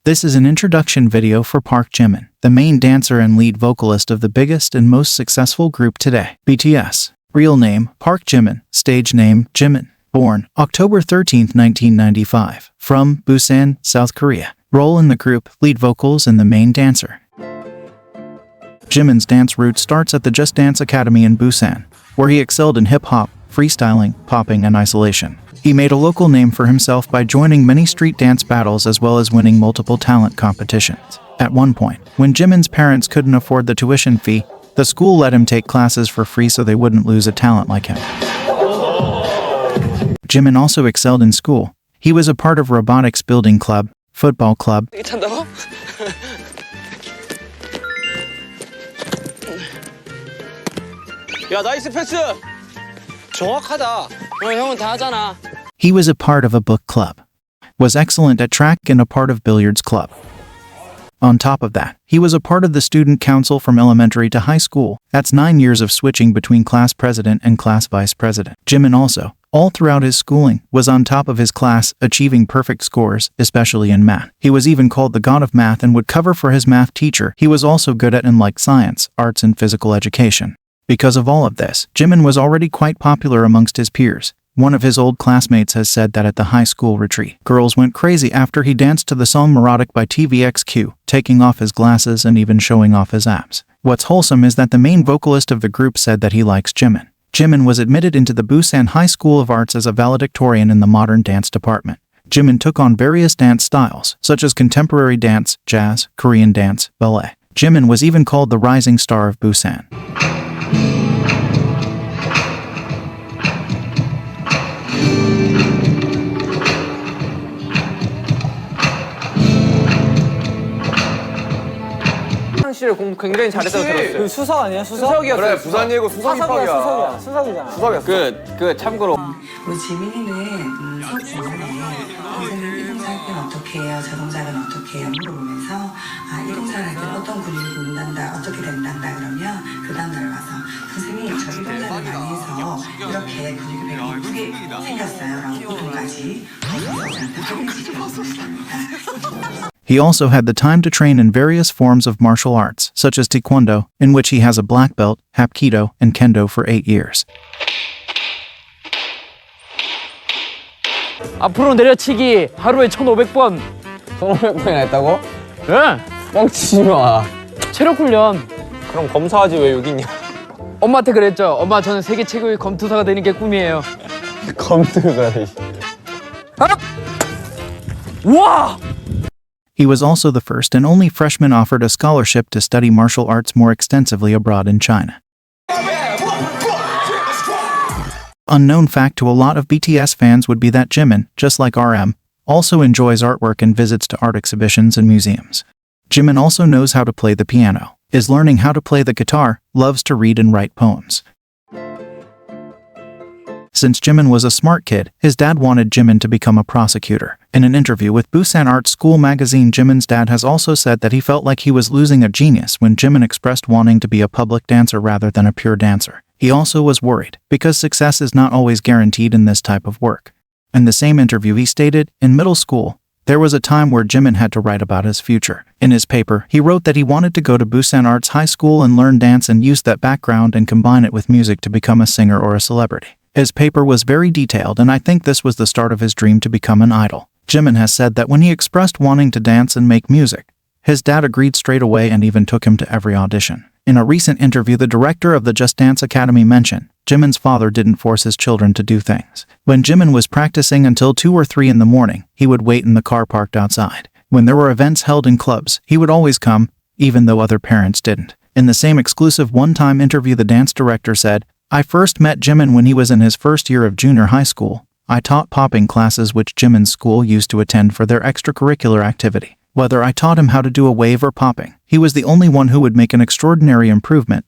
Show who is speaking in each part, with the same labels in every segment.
Speaker 1: This is an introduction video for Park Jimin, the main dancer and lead vocalist of the biggest and most successful group today, BTS. Real name, Park Jimin. Stage name, Jimin. Born October 13, 1995. From Busan, South Korea. Role in the group, lead vocals and the main dancer. Jimin's dance route starts at the Just Dance Academy in Busan, where he excelled in hip-hop, freestyling, popping, and isolation. He made a local name for himself by joining many street dance battles as well as winning multiple talent competitions. At one point, when Jimin's parents couldn't afford the tuition fee, the school let him take classes for free so they wouldn't lose a talent like him. Jimin also excelled in school. He was a part of robotics building club, football club,
Speaker 2: 야, 나이스 패스! 정확하다. 형은 다 하잖아.
Speaker 1: He was a part of a book club, was excellent at track and a part of billiards club. On top of that, he was a part of the student council from elementary to high school. That's 9 years of switching between class president and class vice president. Jimin also, all throughout his schooling, was on top of his class, achieving perfect scores, especially in math. He was even called the god of math and would cover for his math teacher. He was also good at and liked science, arts and physical education. Because of all of this, Jimin was already quite popular amongst his peers. One of his old classmates has said that at the high school retreat, girls went crazy after he danced to the song Melodic by TVXQ, taking off his glasses and even showing off his abs. What's wholesome is that the main vocalist of the group said that he likes Jimin. Jimin was admitted into the Busan High School of Arts as a valedictorian in the modern dance department. Jimin took on various dance styles, such as contemporary dance, jazz, Korean dance, ballet. Jimin was even called the rising star of Busan.
Speaker 2: 씨를 공부 굉장히 잘했다고 들었어요.
Speaker 3: 그 수석 아니야?
Speaker 2: 수석이었어요.
Speaker 4: 그래, 부산 예고 수석 입학이야.
Speaker 3: 수석이잖아.
Speaker 4: 수석이었어.
Speaker 2: 참고로.
Speaker 5: 우리 지민이는 수업 중간에 선생님 이동사 할 때는 어떻게 해요? 자동작은 어떻게 해요? 물어보면서 이동사를 할 때는 어떤 근육이 붙는다, 어떻게 된단다 그러면 그 다음날 와서 선생님 저 이동작을 많이 해서 이렇게 근육이 되게 예쁘게 생겼어요. 라고 부분까지 저한테 확인시켜줬습니다.
Speaker 1: He also had the time to train in various forms of martial arts, such as Taekwondo, in which he has a black belt, Hapkido, and Kendo for 8 years.
Speaker 3: 앞으로 내려치기 하루에 1,500번.
Speaker 4: 1,500번이나 했다고?
Speaker 3: 응.
Speaker 4: 뻥치지 마.
Speaker 3: 체력 훈련.
Speaker 4: 그럼 검사하지 왜 여기 있냐?
Speaker 3: 엄마한테 그랬죠. 엄마 저는 세계 최고의 검투사가 되는 게 꿈이에요.
Speaker 4: 검투사.
Speaker 3: 우와!
Speaker 1: He was also the first and only freshman offered a scholarship to study martial arts more extensively abroad in China. Unknown fact to a lot of BTS fans would be that Jimin, just like RM, also enjoys artwork and visits to art exhibitions and museums. Jimin also knows how to play the piano, is learning how to play the guitar, loves to read and write poems. Since Jimin was a smart kid, his dad wanted Jimin to become a prosecutor. In an interview with Busan Art School magazine, Jimin's dad has also said that he felt like he was losing a genius when Jimin expressed wanting to be a public dancer rather than a pure dancer. He also was worried, because success is not always guaranteed in this type of work. In the same interview he stated, in middle school, there was a time where Jimin had to write about his future. In his paper, he wrote that he wanted to go to Busan Arts High School and learn dance and use that background and combine it with music to become a singer or a celebrity. His paper was very detailed and I think this was the start of his dream to become an idol. Jimin has said that when he expressed wanting to dance and make music, his dad agreed straight away and even took him to every audition. In a recent interview, the director of the Just Dance Academy mentioned, Jimin's father didn't force his children to do things. When Jimin was practicing until 2 or 3 in the morning, he would wait in the car parked outside. When there were events held in clubs, he would always come, even though other parents didn't. In the same exclusive one-time interview, the dance director said, I first met Jimin when he was in his first year of junior high school. I taught popping classes which Jimin's school used to attend for their extracurricular activity. Whether I taught him how to do a wave or popping, he was the only one who would make an extraordinary improvement.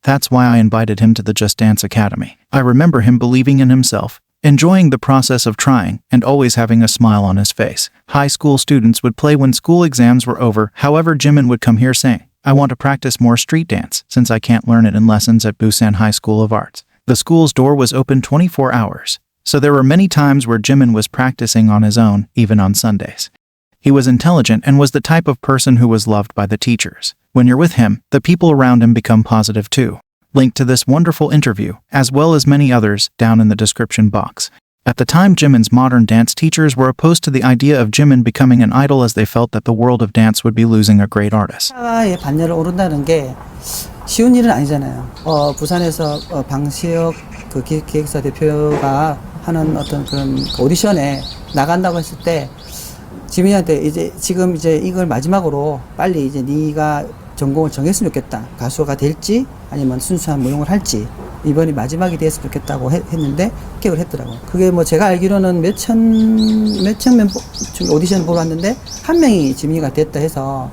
Speaker 1: That's why I invited him to the Just Dance Academy. I remember him believing in himself, enjoying the process of trying, and always having a smile on his face. High school students would play when school exams were over. However, Jimin would come here saying, I want to practice more street dance, since I can't learn it in lessons at Busan High School of Arts. The school's door was open 24 hours, so there were many times where Jimin was practicing on his own, even on Sundays. He was intelligent and was the type of person who was loved by the teachers. When you're with him, the people around him become positive too. Link to this wonderful interview, as well as many others, down in the description box. At the time, Jimin's modern dance teachers were opposed to the idea of Jimin becoming an idol as they felt that the world of dance would be losing a great artist.
Speaker 6: 사회의 반열을 오른다는 게 쉬운 일은 아니잖아요. 부산에서 방시혁 그 기획사 대표가 하는 어떤 그런 오디션에 나간다고 했을 때 지민이한테 지금 이걸 마지막으로 빨리 네가 전공을 정했으면 좋겠다. 가수가 될지 아니면 순수한 무용을 할지 이번이 마지막이 됐으면 좋겠다고 했는데 합격을 했더라고요. 그게 뭐 제가 알기로는 몇천 명 오디션 보러 왔는데 한 명이 지민이가 됐다 해서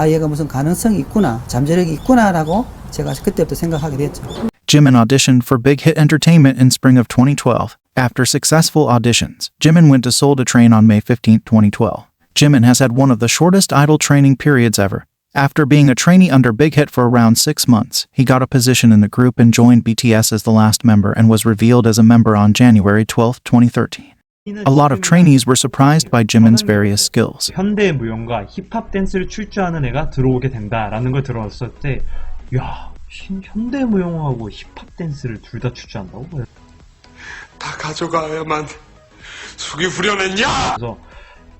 Speaker 6: 얘가 무슨 가능성이 있구나, 잠재력이 있구나라고 제가 그때부터 생각하게 됐죠.
Speaker 1: Jimin auditioned for Big Hit Entertainment in spring of 2012. After successful auditions, Jimin went to Seoul to train on May 15, 2012. Jimin has had one of the shortest idol training periods ever. After being a trainee under Big Hit for around 6 months, he got a position in the group and joined BTS as the last member and was revealed as a member on January 12, 2013. A lot of trainees were surprised by Jimin's various skills.
Speaker 7: 현대 무용과 힙합 댄스를 출주하는 애가 들어오게 된다라는 걸 들었을 때, 야, 현대 무용하고 힙합 댄스를 둘 다 출주한다고?
Speaker 8: 다 가져가야만 속이 후련했냐?
Speaker 7: 그래서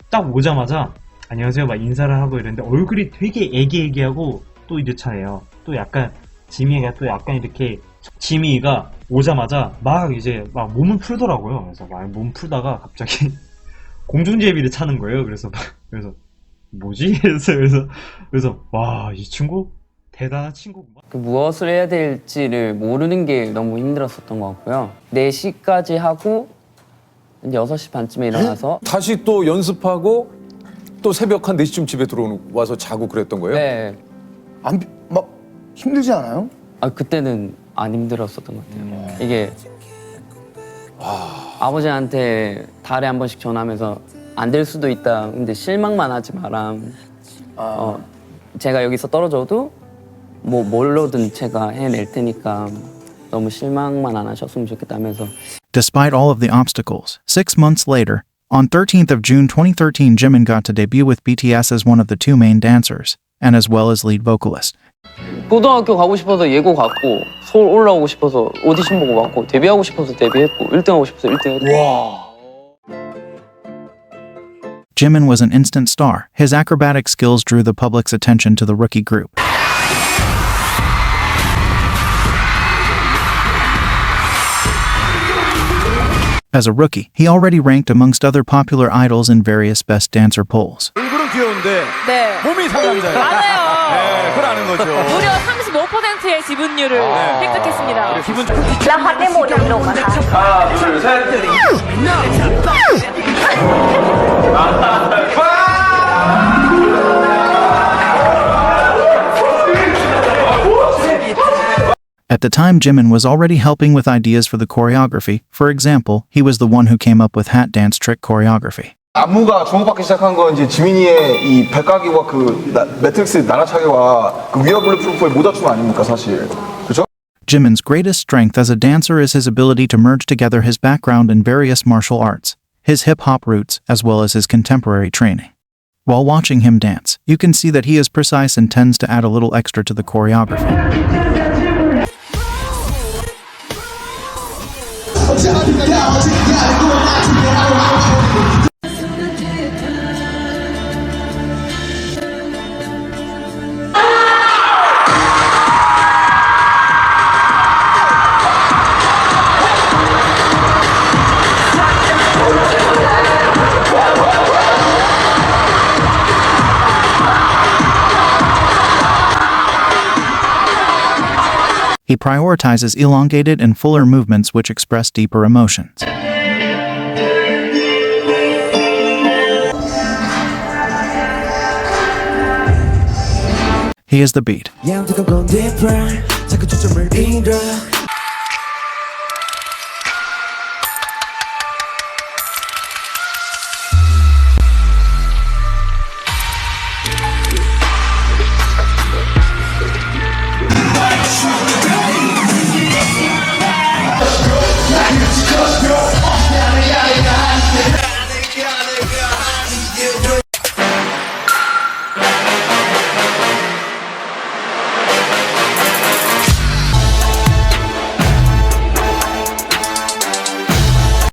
Speaker 7: 딱 오자마자 안녕하세요 막 인사를 하고 이랬는데 얼굴이 되게 애기애기하고 또 이렇잖아요. 또 약간 지미가 또 약간 이렇게 지미가 오자마자 막 이제 막 몸을 풀더라고요. 그래서 막 몸 풀다가 갑자기 공중제비를 차는 거예요. 그래서 뭐지? 그래서 와, 이 친구 대단한 친구구만.
Speaker 3: 무엇을 해야 될지를 모르는 게 너무 힘들었었던 것 같고요. 4시까지 하고 이제 6시 반쯤에 일어나서
Speaker 9: 다시 또 연습하고 또 새벽 한 4시쯤 집에 와서 자고 그랬던 거예요?
Speaker 3: 네.
Speaker 10: 막 힘들지 않아요?
Speaker 3: 그때는 안 힘들었었던 것 같아요. 이게 아버지한테 달에 한 번씩 전화하면서 안 될 수도 있다. 근데 실망만 하지 마라. 제가 여기서 떨어져도 뭐 뭘로든 제가 해낼 테니까 너무 실망만 안 하셨으면 좋겠다면서.
Speaker 1: Despite all of the obstacles, 6 months later, on 13th of June 2013, Jimin got to debut with BTS as one of the 2 main dancers, and as well as lead vocalist.
Speaker 3: 고등학교 가고 싶어서 예고 갔고, 서울 올라오고 싶어서 오디션 보고 왔고, 데뷔하고 싶어서 데뷔했고, 1등하고 싶어서 1등했고. 와.
Speaker 1: Jimin was an instant star. His acrobatic skills drew the public's attention to the rookie group. As a rookie, he already ranked amongst other popular idols in various best dancer polls.
Speaker 11: 얼굴은 귀여운데
Speaker 12: 네.
Speaker 11: 몸이 상남자예요.
Speaker 12: 맞아요.
Speaker 11: 네, 그걸 아는 거죠.
Speaker 12: 무려 35%의 지분율을 획득했습니다.
Speaker 11: 기분
Speaker 12: แล้วฮอตในโหมดลงนะคะ
Speaker 11: 하나, 둘, 셋.
Speaker 1: At the time, Jimin was already helping with ideas for the choreography. For example, he was the one who came up with hat dance trick choreography.
Speaker 10: 안무가 주목받기 시작한 건 이제 지민이의 이 백각기와 매트릭스 나라차기와 그 위어블리 프로포의 모자춤 아닙니까 사실. 그렇죠?
Speaker 1: Jimin's greatest strength as a dancer is his ability to merge together his background in various martial arts, his hip-hop roots, as well as his contemporary training. While watching him dance, you can see that he is precise and tends to add a little extra to the choreography. He prioritizes elongated and fuller movements which express deeper emotions. He is the beat.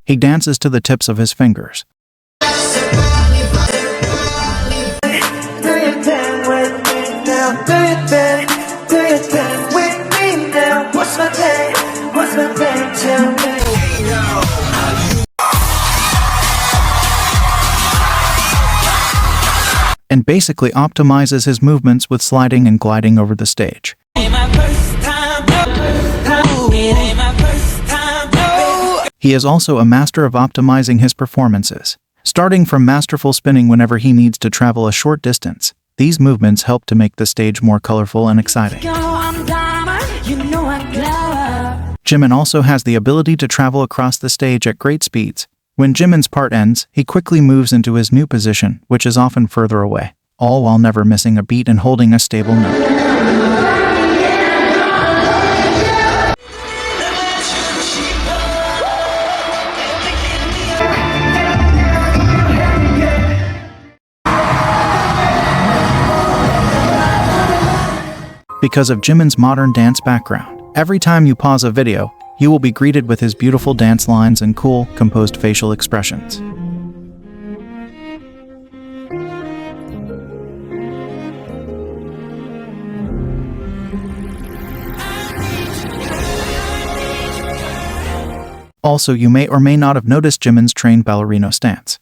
Speaker 1: He dances to the tips of his fingers. And basically optimizes his movements with sliding and gliding over the stage. He is also a master of optimizing his performances. Starting from masterful spinning whenever he needs to travel a short distance, these movements help to make the stage more colorful and exciting. Jimin also has the ability to travel across the stage at great speeds. When Jimin's part ends, he quickly moves into his new position, which is often further away, all while never missing a beat and holding a stable note. Because of Jimin's modern dance background, every time you pause a video, you will be greeted with his beautiful dance lines and cool, composed facial expressions. Also, you may or may not have noticed Jimin's trained ballerino stance.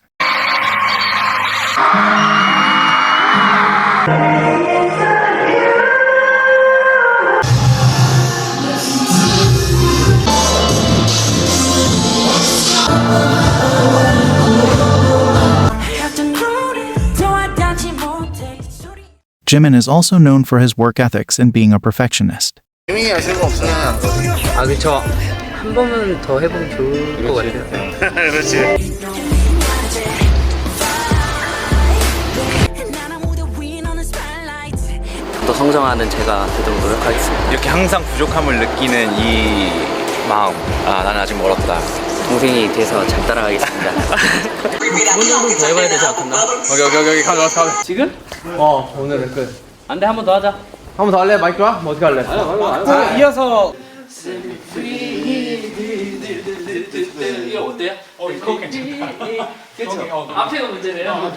Speaker 1: Jimin is also known for his work ethics and being a perfectionist.
Speaker 3: 아, 그쵸. 한 번은 더 해보면 좋을 것 같아요.
Speaker 11: 그렇지.
Speaker 3: 더 성장하는 제가 되도록 노력하겠습니다.
Speaker 11: 이렇게 항상 부족함을 느끼는 이 마음. 아, 나는 아직 멀었다.
Speaker 3: 동생이 돼서 잘 따라가겠습니다. 한 정도 더 해봐야 되지 않겠나?
Speaker 4: 여기 가자.
Speaker 3: 지금?
Speaker 4: 오늘은 끝.
Speaker 3: 안 돼, 한 번 더 하자.
Speaker 4: 한 번 더 할래? 마이크 와? 뭐 어떻게 할래?
Speaker 3: 이어서 이거 어때요?
Speaker 11: 이거 괜찮다.
Speaker 3: 그쵸? 앞에가 문제네요.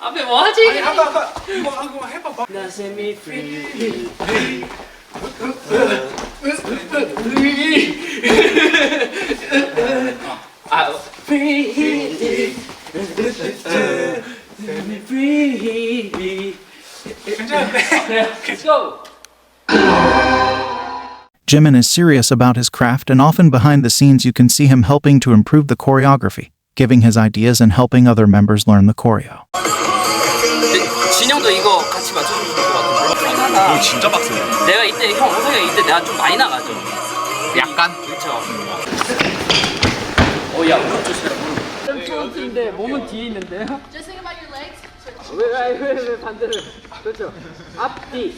Speaker 3: 앞에 뭐 하지?
Speaker 11: 아니, 아까 이거 한번 해봐봐.
Speaker 3: 나 세미 프리. 아, free.
Speaker 11: 괜찮은데?
Speaker 3: Let's go.
Speaker 1: Jimin is serious about his craft, and often behind the scenes you can see him helping to improve the choreography, giving his ideas and helping other members learn the choreo.
Speaker 3: 진영도 이거 같이 맞춰주면 좋을 것 같은데.
Speaker 11: 이거 진짜 빡세네.
Speaker 3: 내가 이때 형 우석이 이때 내가 좀 많이 나가죠.
Speaker 11: 약간?
Speaker 3: 그렇죠. 야, 무릎 조심해. 점프인데 몸은 뒤에 있는데요.
Speaker 12: Just think about your legs.
Speaker 3: 왜 반대로? 그렇죠. 앞뒤.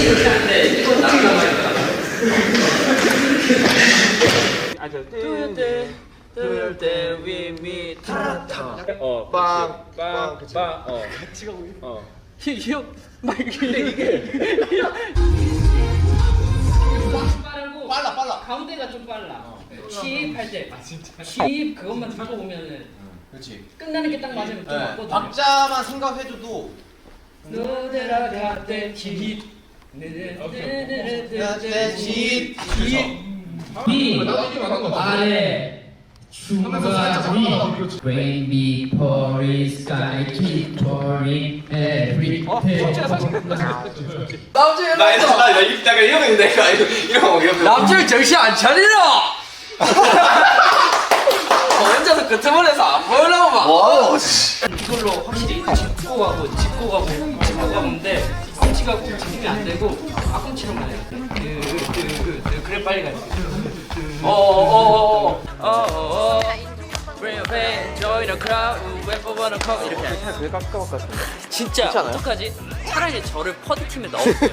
Speaker 3: 이렇게 하는데 이건 나가면 뜰때 위미 타타
Speaker 4: 빵.
Speaker 3: 같이 가고 이거 막 이게 빠르고 빨라 가운데가 좀 빨라 힙 할 때 힙 그것만 듣고 보면은
Speaker 4: 그렇지.
Speaker 3: 끝나는 게 딱 맞으면 좀 맞거든.
Speaker 4: 박자만 생각해줘도
Speaker 3: 너들아 갓대 힙 힙 아래 중간 위 Rain before is sky keep pouring every day
Speaker 4: 나 약간 이러는데 이러면
Speaker 3: 남들 정신 안 차리라 혼자서 그 틈을에서 안 보이려고 막 이걸로 확실히 짚고 가는데 뒤꿈치가 꼭 잡히면 안 되고 앞꿈치로만 해야 돼 그래 빨리 가지 Bring your pain, join the crowd, wait for one to come 이렇게
Speaker 4: 되게 깜깜할 것 같은데.
Speaker 3: 진짜 어떡하지? 차라리 저를 퍼드팀에 넣어주세요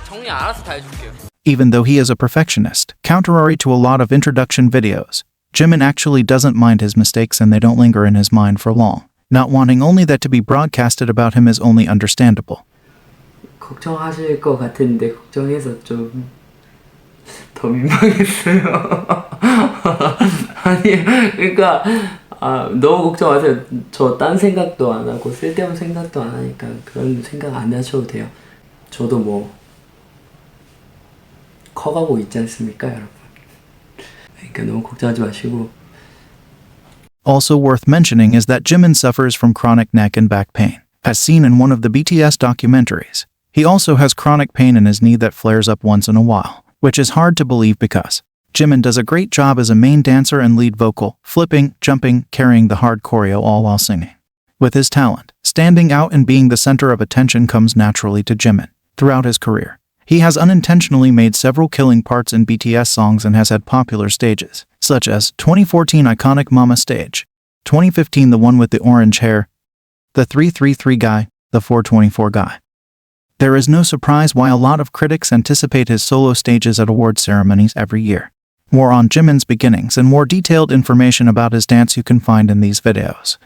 Speaker 3: 정리 알아서 다 해줄게요
Speaker 1: Even though he is a perfectionist, contrary to a lot of introduction videos, Jimin actually doesn't mind his mistakes and they don't linger in his mind for long. Not wanting only that to be broadcasted about him is only understandable.
Speaker 3: 걱정하실 것 같은데 걱정해서 좀 더 민망했어요. 아니 그러니까 너무 걱정 마세요. 저 딴 생각도 안 하고 쓸데없는 생각도 안 하니까 그런 생각 안 하셔도 돼요. 저도 뭐 커가고 있지 않습니까, 여러분? 그러니까 너무 걱정하지 마시고.
Speaker 1: Also worth mentioning is that Jimin suffers from chronic neck and back pain, as seen in one of the BTS documentaries. He also has chronic pain in his knee that flares up once in a while, which is hard to believe because Jimin does a great job as a main dancer and lead vocal, flipping, jumping, carrying the hard choreo all while singing. With his talent, standing out and being the center of attention comes naturally to Jimin. Throughout his career, he has unintentionally made several killing parts in BTS songs and has had popular stages, such as 2014 iconic Mama stage, 2015 the one with the orange hair, the 333 guy, the 424 guy. There is no surprise why a lot of critics anticipate his solo stages at award ceremonies every year. More on Jimin's beginnings and more detailed information about his dance you can find in these videos.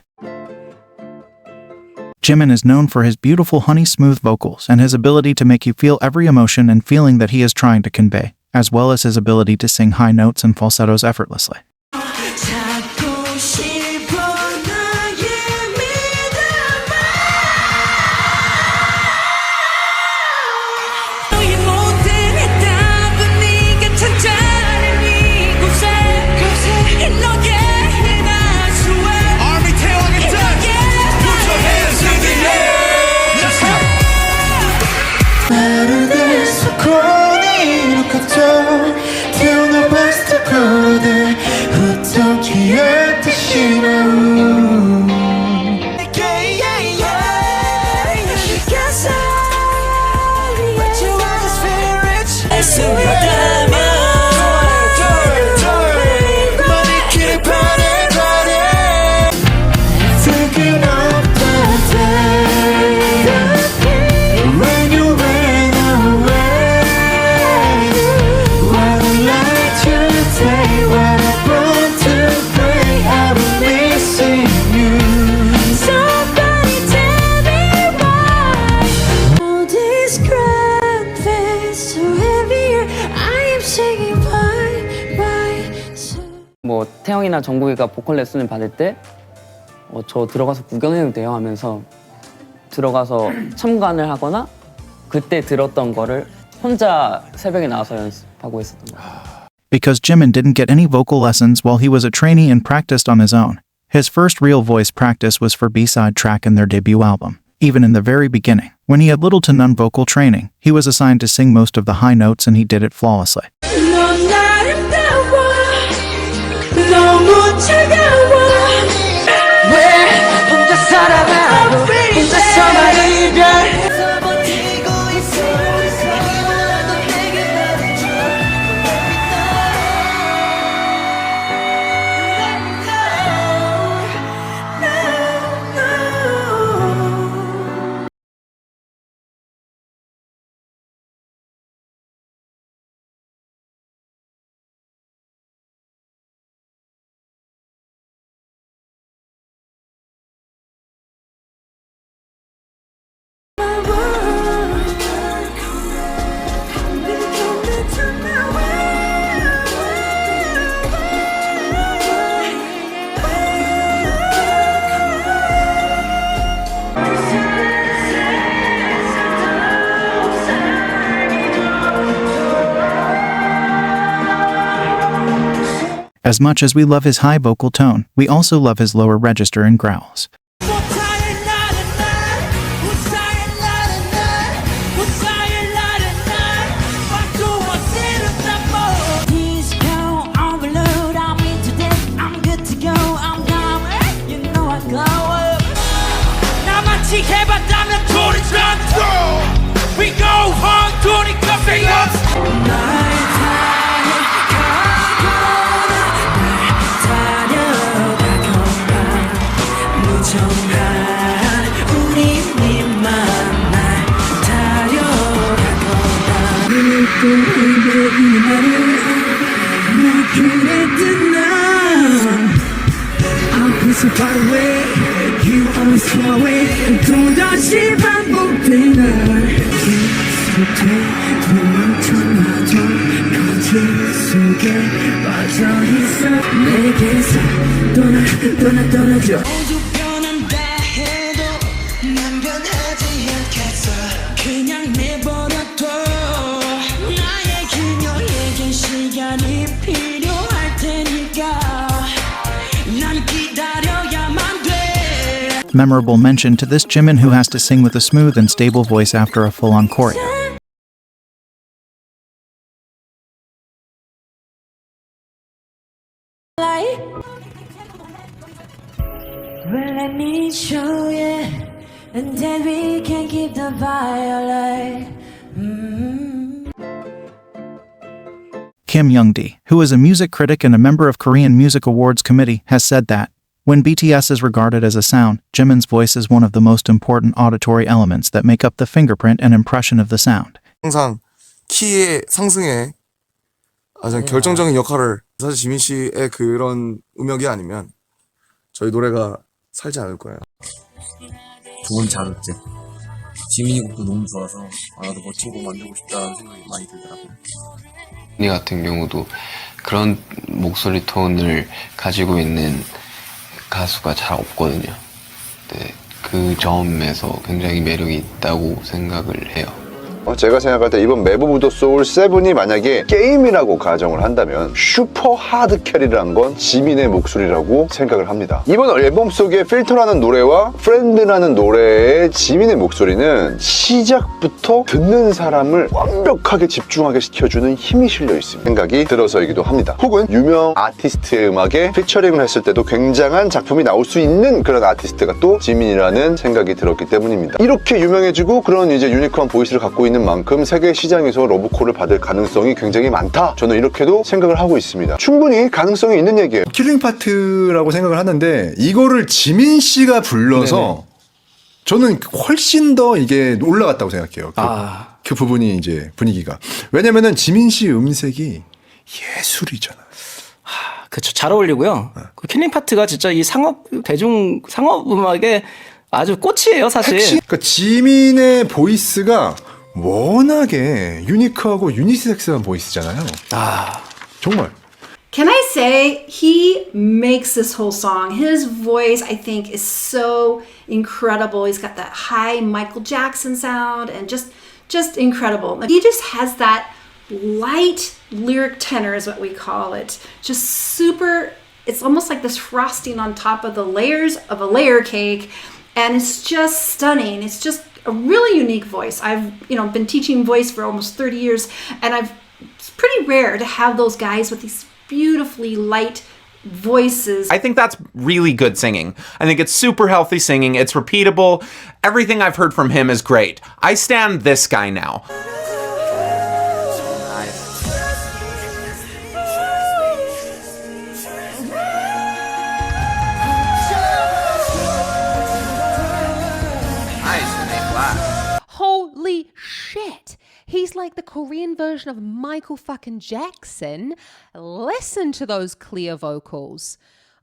Speaker 1: Jimin is known for his beautiful honey-smooth vocals and his ability to make you feel every emotion and feeling that he is trying to convey, as well as his ability to sing high notes and falsettos effortlessly.
Speaker 3: 뭐 태영이나 정국이가 보컬 레슨을 받을 때 저 들어가서 구경해도 돼요 하면서 들어가서 참관을 하거나 그때 들었던 거를 혼자 새벽에 나와서 연습하고 했었던 거예요.
Speaker 1: Because Jimin didn't get any vocal lessons while he was a trainee and practiced on his own, his first real voice practice was for B-side track in their debut album. Even in the very beginning, when he had little to none vocal training, he was assigned to sing most of the high notes and he did it flawlessly. As much as we love his high vocal tone, we also love his lower register and growls.
Speaker 13: We go hard, Tony Coffee I'm so far away, you always far away. 또 다시 반복되는 그냥 내버려둬 나의 그녀에겐 시간이 필요할 테니까 난 기다려야만 돼.
Speaker 1: Memorable mention to this Jimin, who has to sing with a smooth and stable voice after a full-on choreo.
Speaker 13: Well, let me show you, and then we can keep the fire alive.
Speaker 1: Kim Youngdae, who is a music critic and a member of Korean Music Awards Committee, has said that, when BTS is regarded as a sound, Jimin's voice is one of the most important auditory elements that make up the fingerprint and impression of the sound.
Speaker 14: 항상 키의 상승에 가장 결정적인 역할을 사실 지민 씨의 그런 음역이 아니면 저희 노래가 살지 않을 거예요.
Speaker 15: 좋은 자극제. 지민이 곡도 너무 좋아서 나도 멋진 곡 만들고 싶다는 생각이 많이 들더라고요.
Speaker 11: 이 같은 경우도 그런 목소리 톤을 가지고 있는 가수가 잘 없거든요. 네, 그 점에서 굉장히 매력이 있다고 생각을 해요.
Speaker 16: 제가 생각할 때 이번 메브 오브 더 소울 7이 만약에 게임이라고 가정을 한다면 슈퍼 하드 캐리를 건 지민의 목소리라고 생각을 합니다. 이번 앨범 속에 필터라는 노래와 프렌드라는 노래의 지민의 목소리는 시작부터 듣는 사람을 완벽하게 집중하게 시켜주는 힘이 실려 있습니다. 생각이 들어서이기도 합니다. 혹은 유명 아티스트의 음악에 피처링을 했을 때도 굉장한 작품이 나올 수 있는 그런 아티스트가 또 지민이라는 생각이 들었기 때문입니다. 이렇게 유명해지고 그런 이제 유니크한 보이스를 갖고 있는 만큼 세계 시장에서 러브콜을 받을 가능성이 굉장히 많다. 저는 이렇게도 생각을 하고 있습니다. 충분히 가능성이 있는 얘기예요.
Speaker 17: 킬링 파트라고 생각을 하는데 이거를 지민 씨가 불러서 저는 훨씬 더 이게 올라갔다고 생각해요. 그 부분이 이제 분위기가. 왜냐면은 지민 씨 음색이 예술이잖아요.
Speaker 18: 그쵸. 잘 어울리고요. 그 킬링 파트가 진짜 이 대중 상업 음악의 아주 꽃이에요, 사실.
Speaker 17: 그러니까 지민의 보이스가 워낙에 유니크하고 유니섹스한 보이스잖아요. 정말.
Speaker 19: Can I say he makes this whole song. His voice, I think, is so incredible. He's got that high Michael Jackson sound and just incredible. Like, he just has that light lyric tenor is what we call it. Just super, it's almost like this frosting on top of the layers of a layer cake, and it's just stunning. It's just a really unique voice. I've been teaching voice for almost 30 years, and it's pretty rare to have those guys with these beautifully light voices.
Speaker 20: I think that's really good singing. I think it's super healthy singing. It's repeatable. Everything I've heard from him is great. I stand this guy now.
Speaker 21: Holy shit! He's like the Korean version of Michael fucking Jackson. Listen to those clear vocals.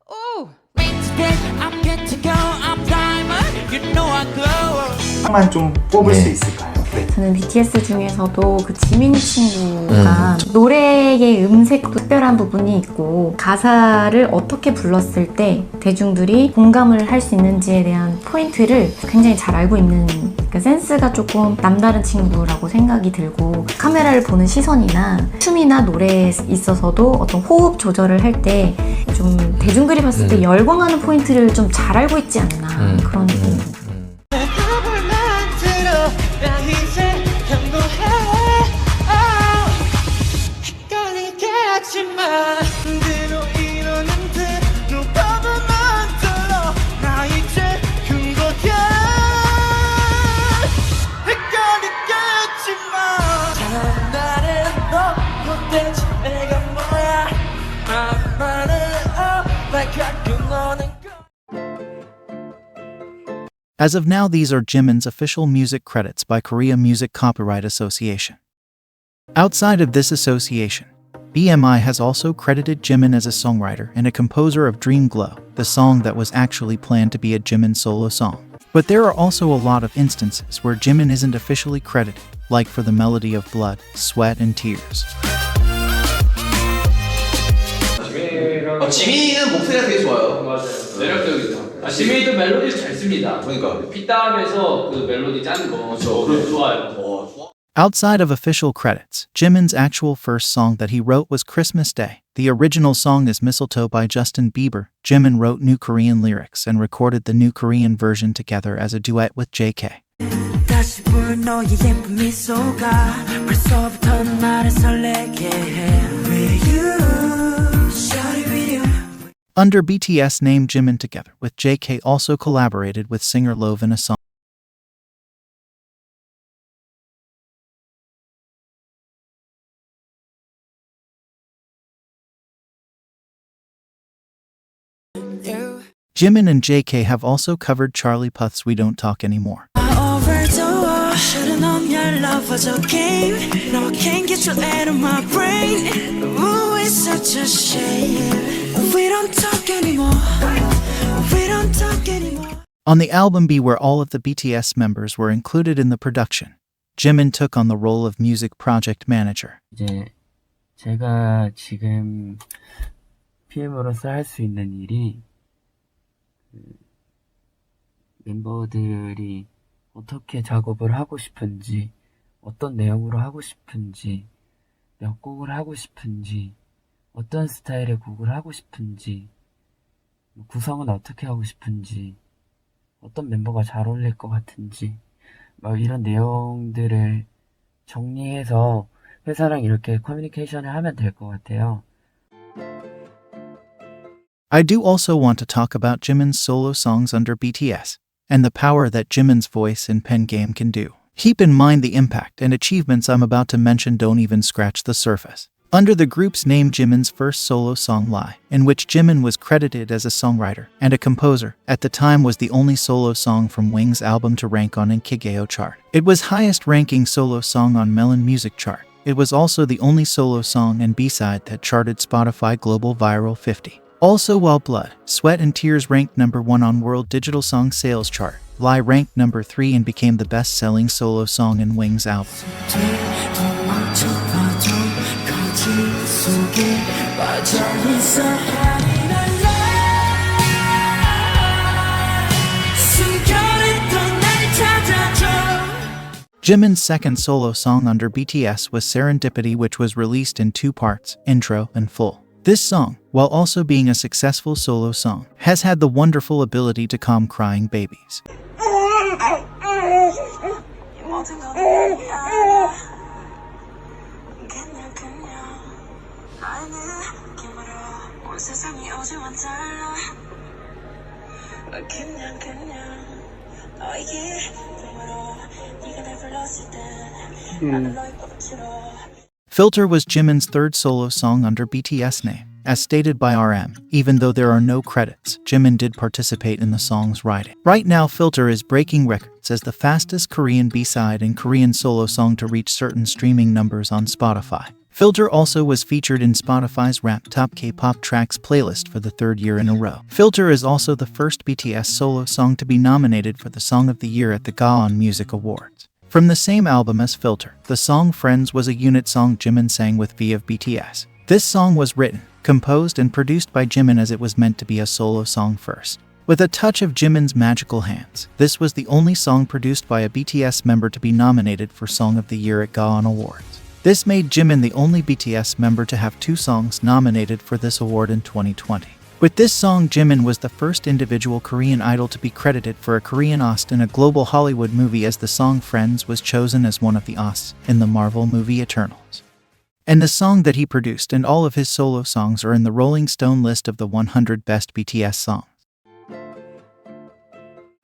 Speaker 21: Oh!
Speaker 13: I'm good to go. I'm diamond. You know I glow.
Speaker 22: 만 좀 뽑을 수 있을까요?
Speaker 23: 저는 BTS 중에서도 그 지민 친구가 노래의 음색도 특별한 부분이 있고 가사를 어떻게 불렀을 때 대중들이 공감을 할 수 있는지에 대한 포인트를 굉장히 잘 알고 있는 그 센스가 조금 남다른 친구라고 생각이 들고 카메라를 보는 시선이나 춤이나 노래에 있어서도 어떤 호흡 조절을 할 때 좀 대중들이 봤을 때 열광하는 포인트를 좀 잘 알고 있지 않나 그런 느낌입니다.
Speaker 1: As of now, these are Jimin's official music credits by Korea Music Copyright Association. Outside of this association, BMI has also credited Jimin as a songwriter and a composer of Dream Glow, the song that was actually planned to be a Jimin solo song. But there are also a lot of instances where Jimin isn't officially credited, like for the melody of Blood, Sweat and Tears.
Speaker 4: 지민이는 목소리가 되게 좋아요.
Speaker 2: 맞아요. 매력적이죠. 지민이도 멜로디를 잘 씁니다.
Speaker 4: 그러니까.
Speaker 2: 빗다음에서 그 멜로디 짜는 거 좋아요.
Speaker 1: Outside of official credits, Jimin's actual first song that he wrote was Christmas Day. The original song is Mistletoe by Justin Bieber. Jimin wrote new Korean lyrics and recorded the new Korean version together as a duet with JK.
Speaker 13: 다시 볼 너의 예쁜 미소가 벌써부터 나를 설레게 해. With you, shawty with you.
Speaker 1: Under BTS name Jimin together with JK also collaborated with singer Love in a song. Jimin and JK have also covered Charlie Puth's We Don't Talk Anymore.
Speaker 13: Should've known your love was a game. No, I can't get you out of my brain. Ooh, it's such a shame. We don't talk anymore. We don't talk anymore.
Speaker 1: On the album B, where all of the BTS members were included in the production, Jimin took on the role of music project manager.
Speaker 15: 이제 제가 지금 PM으로서 할 수 있는 일이 멤버들이 어떻게 작업을 하고 싶은지, 어떤 내용으로 하고 싶은지, 몇 곡을 하고 싶은지, 어떤 스타일의 곡을 하고 싶은지, 구성은 어떻게 하고 싶은지, 어떤 멤버가 잘 어울릴 것 같은지, 막 이런 내용들을 정리해서 회사랑 이렇게 커뮤니케이션을 하면 될 것 같아요.
Speaker 1: I do also want to talk about Jimin's solo songs under BTS, and the power that Jimin's voice and pen game can do. Keep in mind the impact and achievements I'm about to mention don't even scratch the surface. Under the group's name, Jimin's first solo song Lie, in which Jimin was credited as a songwriter and a composer, at the time was the only solo song from Wing's album to rank on Kikyo chart. It was highest ranking solo song on Melon Music chart. It was also the only solo song and B-side that charted Spotify Global Viral 50. Also, while Blood, Sweat and Tears ranked number 1 on World Digital Song Sales chart, Lie ranked number 3 and became the best-selling solo song in Wing's album. Jimin's second solo song under BTS was Serendipity, which was released in 2 parts, intro and full. This song, while also being a successful solo song, has had the wonderful ability to calm crying babies. Filter was Jimin's third solo song under BTS name. As stated by RM, even though there are no credits, Jimin did participate in the song's writing. Right now, Filter is breaking records as the fastest Korean B-side and Korean solo song to reach certain streaming numbers on Spotify. Filter also was featured in Spotify's Rap Top K-pop Tracks playlist for the 3rd year in a row. Filter is also the first BTS solo song to be nominated for the Song of the Year at the Gaon Music Awards. From the same album as Filter, the song Friends was a unit song Jimin sang with V of BTS. This song was written, composed and produced by Jimin as it was meant to be a solo song first. With a touch of Jimin's magical hands, this was the only song produced by a BTS member to be nominated for Song of the Year at Gaon Awards. This made Jimin the only BTS member to have 2 songs nominated for this award in 2020. With this song, Jimin was the first individual Korean idol to be credited for a Korean OST in a global Hollywood movie, as the song Friends was chosen as one of the OSTs in the Marvel movie Eternals. And the song that he produced and all of his solo songs are in the Rolling Stone list of the 100 best BTS songs.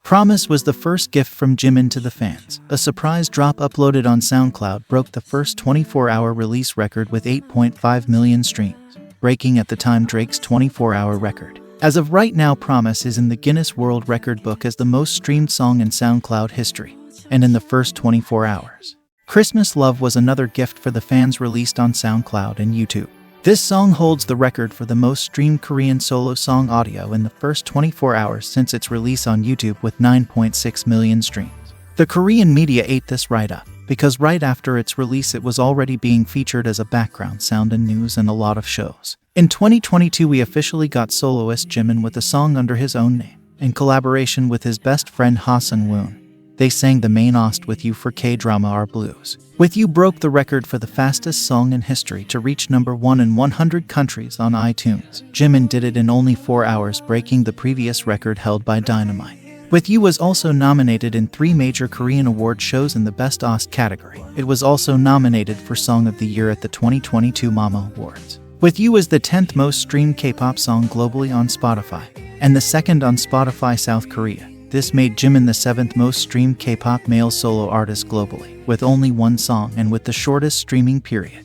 Speaker 1: Promise was the first gift from Jimin to the fans. A surprise drop uploaded on SoundCloud broke the first 24-hour release record with 8.5 million streams, breaking at the time Drake's 24-hour record. As of right now, Promise is in the Guinness World Record book as the most streamed song in SoundCloud history, and in the first 24 hours. Christmas Love was another gift for the fans, released on SoundCloud and YouTube. This song holds the record for the most streamed Korean solo song audio in the first 24 hours since its release on YouTube with 9.6 million streams. The Korean media ate this right up, because right after its release it was already being featured as a background sound in news and a lot of shows. In 2022 we officially got soloist Jimin with a song under his own name, in collaboration with his best friend Ha Seung-woon. They sang the main OST With You for K-drama Our Blues. With You broke the record for the fastest song in history to reach number 1 in 100 countries on iTunes. Jimin did it in only 4 hours, breaking the previous record held by Dynamite. With You was also nominated in 3 major Korean award shows in the Best OST category. It was also nominated for Song of the Year at the 2022 Mama Awards. With You is the 10th most streamed K-pop song globally on Spotify, and the 2nd on Spotify South Korea. This made Jimin the 7th most streamed K-pop male solo artist globally, with only 1 song and with the shortest streaming period.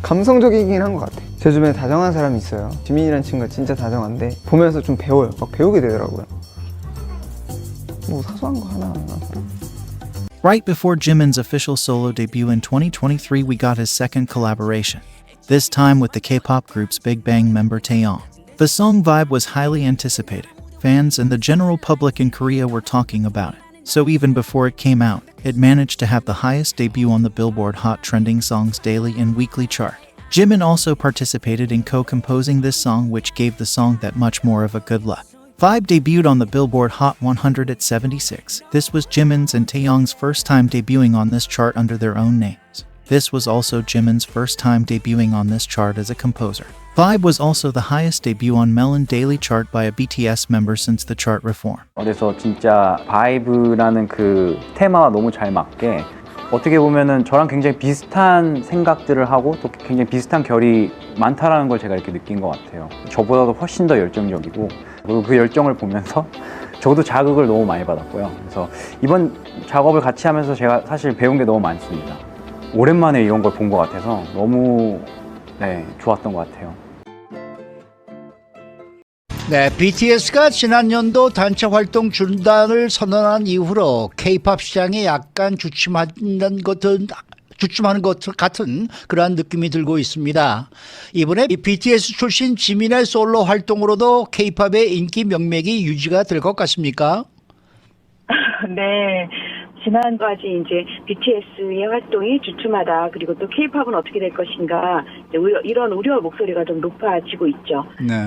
Speaker 5: 감성적이긴 한 것 같아. 제 주변에 다정한 사람이 있어요. 지민이라는 친구가 진짜 다정한데 보면서 좀 배워요. 막 배우게 되더라고요. 뭐 사소한 거 하나.
Speaker 1: Right before Jimin's official solo debut in 2023, we got his second collaboration, this time with the K-pop group's Big Bang member Taeyong. The song Vibe was highly anticipated. Fans and the general public in Korea were talking about it. So even before it came out, it managed to have the highest debut on the Billboard Hot Trending Songs Daily and Weekly chart. Jimin also participated in co-composing this song, which gave the song that much more of a good look. Vibe debuted on the Billboard Hot 100 at 76. This was Jimin's and Taeyong's first time debuting on this chart under their own names. This was also Jimin's first time debuting on this chart as a composer. Vibe was also the highest debut on Melon Daily chart by a BTS member since the chart reform.
Speaker 6: 그래서 진짜 바이브라는 그 테마와 너무 잘 맞게 어떻게 보면은 저랑 굉장히 비슷한 생각들을 하고 또 굉장히 비슷한 결이 많다라는 걸 제가 이렇게 느낀 것 같아요. 저보다도 훨씬 더 열정적이고 그리고 그 열정을 보면서 저도 자극을 너무 많이 받았고요. 그래서 이번 작업을 같이 하면서 제가 사실 배운 게 너무 많습니다. 오랜만에 이런 걸 본 것 같아서 너무 좋았던 것 같아요.
Speaker 22: 네, BTS가 지난 연도 단체 활동 중단을 선언한 이후로 K-팝 시장에 약간 주춤하는 것 같은 그러한 느낌이 들고 있습니다. 이번에 BTS 출신 지민의 솔로 활동으로도 K-팝의 인기 명맥이 유지가 될 것 같습니까?
Speaker 24: 네. 지난까지 이제 BTS의 활동이 주춤하다. 그리고 또 K-팝은 어떻게 될 것인가. 이런 우려 목소리가 좀 높아지고 있죠.
Speaker 22: 네.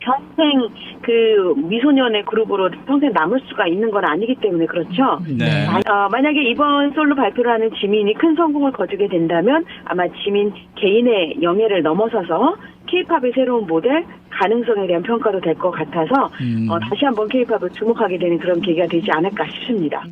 Speaker 24: 평생 그 미소년의 그룹으로 평생 남을 수가 있는 건 아니기 때문에 그렇죠.
Speaker 22: 네.
Speaker 24: 만약에 이번 솔로 발표를 하는 지민이 큰 성공을 거두게 된다면 아마 지민 개인의 영예를 넘어서서 K-팝의 새로운 모델 가능성에 대한 평가도 될 것 같아서 다시 한번 K-팝을 주목하게 되는 그런 계기가 되지 않을까 싶습니다.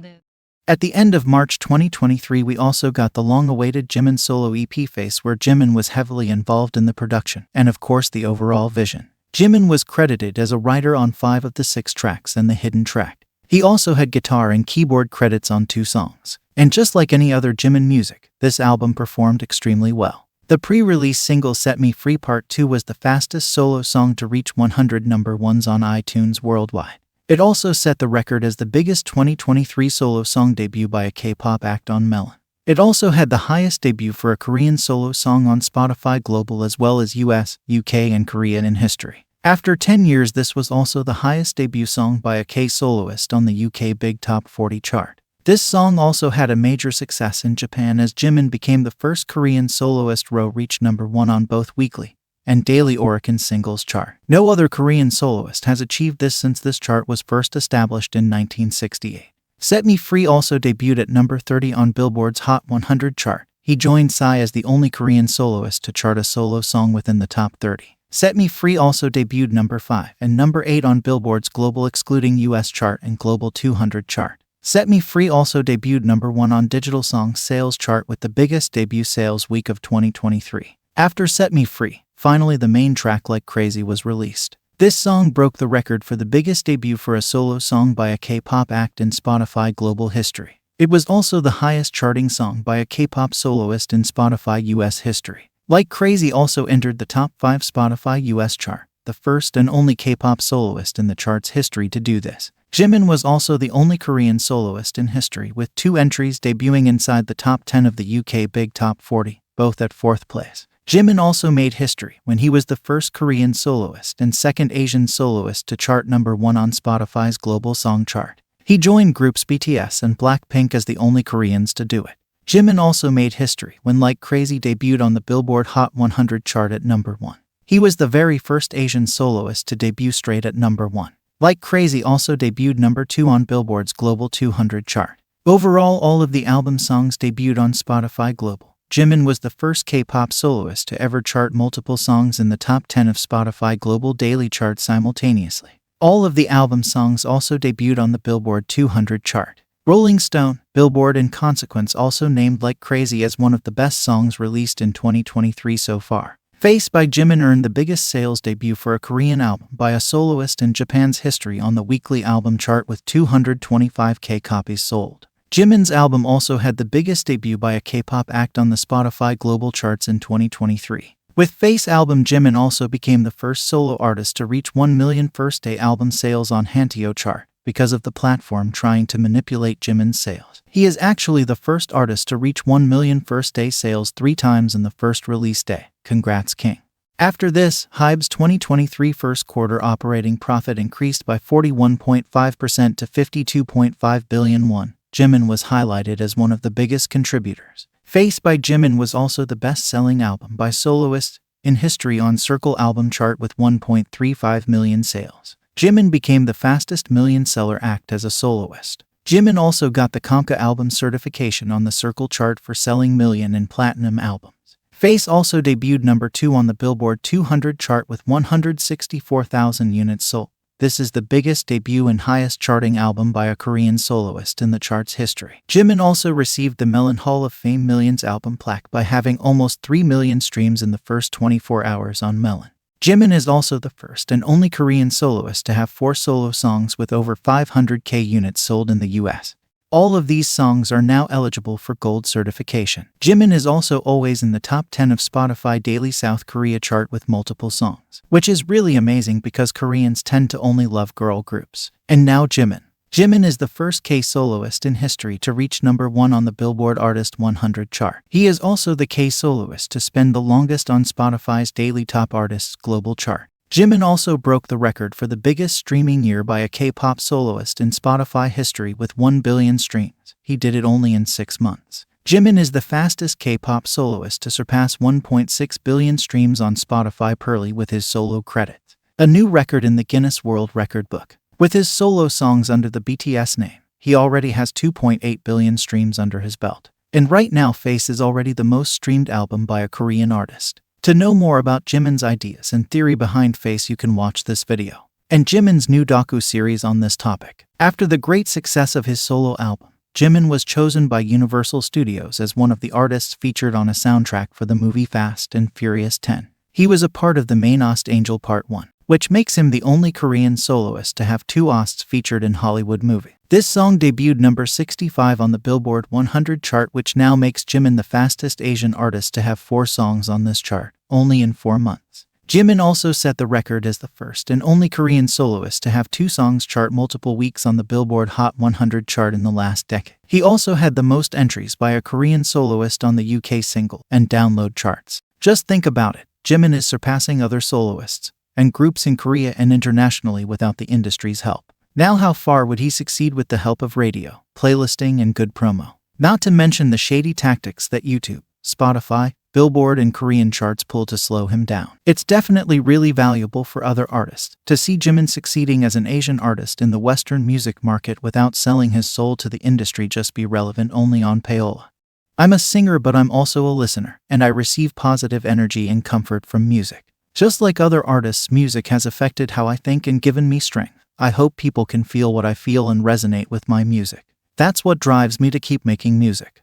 Speaker 1: At the end of March 2023, we also got the long-awaited Jimin solo EP Face, where Jimin was heavily involved in the production, and of course the overall vision. Jimin was credited as a writer on 5 of the 6 tracks and the hidden track. He also had guitar and keyboard credits on 2 songs. And just like any other Jimin music, this album performed extremely well. The pre-release single Set Me Free Part 2 was the fastest solo song to reach 100 number ones on iTunes worldwide. It also set the record as the biggest 2023 solo song debut by a K-pop act on Melon. It also had the highest debut for a Korean solo song on Spotify Global as well as US, UK, and Korea in history. After 10 years, this was also the highest debut song by a K-soloist on the UK Big Top 40 chart. This song also had a major success in Japan as Jimin became the first Korean soloist to reach number 1 on both weekly and daily Oricon singles chart. No other Korean soloist has achieved this since this chart was first established in 1968. Set Me Free also debuted at number 30 on Billboard's Hot 100 chart. He joined Psy as the only Korean soloist to chart a solo song within the top 30. Set Me Free also debuted number 5 and number 8 on Billboard's Global excluding US chart and Global 200 chart. Set Me Free also debuted number 1 on Digital Songs sales chart with the biggest debut sales week of 2023. After Set Me Free, finally the main track Like Crazy was released. This song broke the record for the biggest debut for a solo song by a K-pop act in Spotify global history. It was also the highest charting song by a K-pop soloist in Spotify US history. Like Crazy also entered the top 5 Spotify US chart, the first and only K-pop soloist in the chart's history to do this. Jimin was also the only Korean soloist in history with 2 entries debuting inside the top 10 of the UK Big Top 40, both at 4th place. Jimin also made history when he was the first Korean soloist and second Asian soloist to chart number 1 on Spotify's global song chart. He joined groups BTS and Blackpink as the only Koreans to do it. Jimin also made history when Like Crazy debuted on the Billboard Hot 100 chart at number 1. He was the very first Asian soloist to debut straight at number 1. Like Crazy also debuted number 2 on Billboard's Global 200 chart. Overall, all of the album songs debuted on Spotify Global. Jimin was the first K-pop soloist to ever chart multiple songs in the top 10 of Spotify Global Daily Chart simultaneously. All of the album songs also debuted on the Billboard 200 chart. Rolling Stone, Billboard, and Consequence also named Like Crazy as one of the best songs released in 2023 so far. Face by Jimin earned the biggest sales debut for a Korean album by a soloist in Japan's history on the weekly album chart with 225,000 copies sold. Jimin's album also had the biggest debut by a K-pop act on the Spotify Global charts in 2023. With Face album, Jimin also became the first solo artist to reach 1 million first-day album sales on Hanteo chart, because of the platform trying to manipulate Jimin's sales. He is actually the first artist to reach 1 million first-day sales 3 times in the first release day. Congrats, King. After this, HYBE's 2023 first quarter operating profit increased by 41.5% to 52.5 billion won. Jimin was highlighted as one of the biggest contributors. Face by Jimin was also the best-selling album by soloist in history on Circle album chart with 1.35 million sales. Jimin became the fastest million-seller act as a soloist. Jimin also got the Konka album certification on the Circle chart for selling million and platinum albums. Face also debuted number 2 on the Billboard 200 chart with 164,000 units sold. This is the biggest debut and highest charting album by a Korean soloist in the chart's history. Jimin also received the Melon Hall of Fame Millions album plaque by having almost 3 million streams in the first 24 hours on Melon. Jimin is also the first and only Korean soloist to have 4 solo songs with over 500,000 units sold in the US. All of these songs are now eligible for gold certification. Jimin is also always in the top 10 of Spotify Daily South Korea chart with multiple songs, which is really amazing because Koreans tend to only love girl groups. And now Jimin. Jimin is the first K soloist in history to reach number 1 on the Billboard Artist 100 chart. He is also the K soloist to spend the longest on Spotify's Daily Top Artists Global chart. Jimin also broke the record for the biggest streaming year by a K-pop soloist in Spotify history with 1 billion streams. He did it only in 6 months. Jimin is the fastest K-pop soloist to surpass 1.6 billion streams on Spotify purely with his solo credits, a new record in the Guinness World Record book. With his solo songs under the BTS name, he already has 2.8 billion streams under his belt. And right now, Face is already the most streamed album by a Korean artist. To know more about Jimin's ideas and theory behind Face, you can watch this video and Jimin's new docu-series on this topic. After the great success of his solo album, Jimin was chosen by Universal Studios as one of the artists featured on a soundtrack for the movie Fast and Furious 10. He was a part of the main OST Angel Part 1, which makes him the only Korean soloist to have 2 OSTs featured in Hollywood movie. This song debuted number 65 on the Billboard 100 chart, which now makes Jimin the fastest Asian artist to have 4 songs on this chart, only in 4 months. Jimin also set the record as the first and only Korean soloist to have 2 songs chart multiple weeks on the Billboard Hot 100 chart in the last decade. He also had the most entries by a Korean soloist on the UK single and download charts. Just think about it, Jimin is surpassing other soloists and groups in Korea and internationally without the industry's help. Now how far would he succeed with the help of radio, playlisting, and good promo? Not to mention the shady tactics that YouTube, Spotify, Billboard, and Korean charts pull to slow him down. It's definitely really valuable for other artists to see Jimin succeeding as an Asian artist in the Western music market without selling his soul to the industry, just be relevant only on payola. I'm a singer, but I'm also a listener, and I receive positive energy and comfort from music. Just like other artists, music has affected how I think and given me strength. I hope people can feel what I feel and resonate with my music. That's what drives me to keep making music.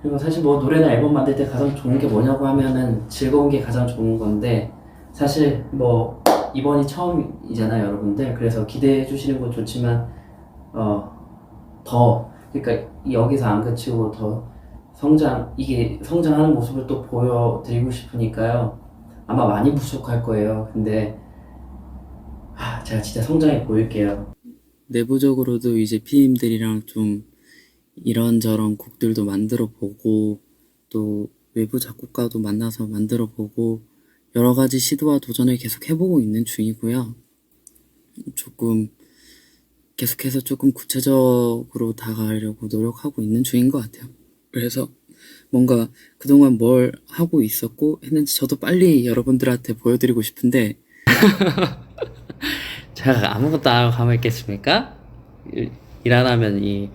Speaker 15: 그리고 사실 뭐 노래나 앨범 만들 때 가장 좋은 게 뭐냐고 하면은 즐거운 게 가장 좋은 건데, 사실 뭐 이번이 처음이잖아요, 여러분들. 그래서 기대해 주시는 거 좋지만 더 그러니까 여기서 안 그치고 더 성장하는 모습을 또 보여드리고 싶으니까요. 아마 많이 부족할 거예요. 근데 제가 진짜 성장해 보일게요. 내부적으로도 이제 피디님들이랑 좀 이런저런 곡들도 만들어 보고, 또 외부 작곡가도 만나서 만들어 보고, 여러 가지 시도와 도전을 계속 해보고 있는 중이고요. 조금 계속해서 조금 구체적으로 다가가려고 노력하고 있는 중인 것 같아요. 그래서 뭔가 그동안 뭘 하고 있었고 했는지 저도 빨리 여러분들한테 보여드리고 싶은데
Speaker 3: 제가 아무것도 안 하고 가만히 있겠습니까? 일 안 하면 이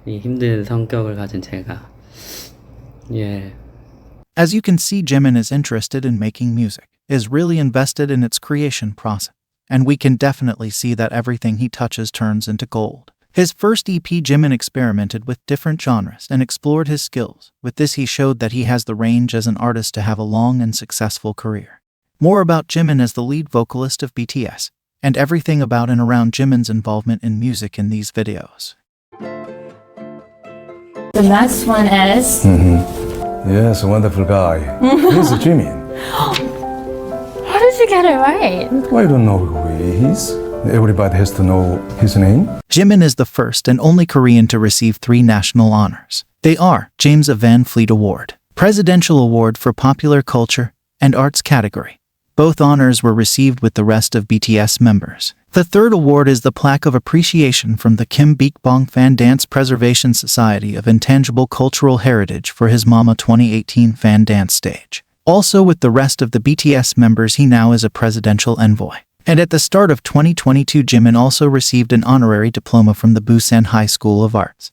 Speaker 3: 힘든 성격을 가진 제가. 예.
Speaker 1: As you can see, Jimin is interested in making music, is really invested in its creation process, and we can definitely see that everything he touches turns into gold. His first EP, Jimin experimented with different genres and explored his skills. With this, he showed that he has the range as an artist to have a long and successful career. More about Jimin as the lead vocalist of BTS, and everything about and around Jimin's involvement in music in these videos.
Speaker 12: The next one is
Speaker 7: Yes, a wonderful guy. This is Jimin.
Speaker 12: how did you get it right?
Speaker 7: I don't know who he is. Everybody has to know his name.
Speaker 1: Jimin is the first and only Korean to receive 3 national honors. They are James Van Fleet Award, Presidential Award for Popular Culture, and Arts category. Both honors were received with the rest of BTS members. The third award is the Plaque of Appreciation from the Kim Bik-bong Fan Dance Preservation Society of Intangible Cultural Heritage for his Mama 2018 fan dance stage. Also with the rest of the BTS members, he now is a presidential envoy. And at the start of 2022, Jimin also received an honorary diploma from the Busan High School of Arts.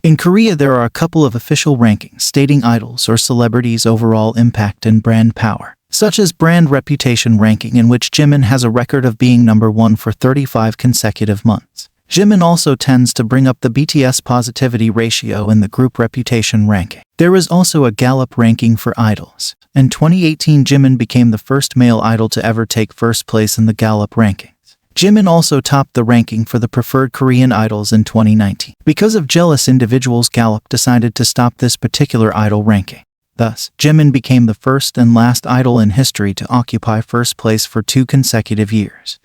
Speaker 1: In Korea, there are a couple of official rankings stating idols or celebrities' overall impact and brand power, such as Brand Reputation ranking, in which Jimin has a record of being number 1 for 35 consecutive months. Jimin also tends to bring up the BTS positivity ratio in the group reputation ranking. There is also a Gallup ranking for idols. In 2018, Jimin became the first male idol to ever take first place in the Gallup rankings. Jimin also topped the ranking for the preferred Korean idols in 2019. Because of jealous individuals, Gallup decided to stop this particular idol ranking. Thus, Jimin became the first and last idol in history to occupy first place for 2 consecutive years.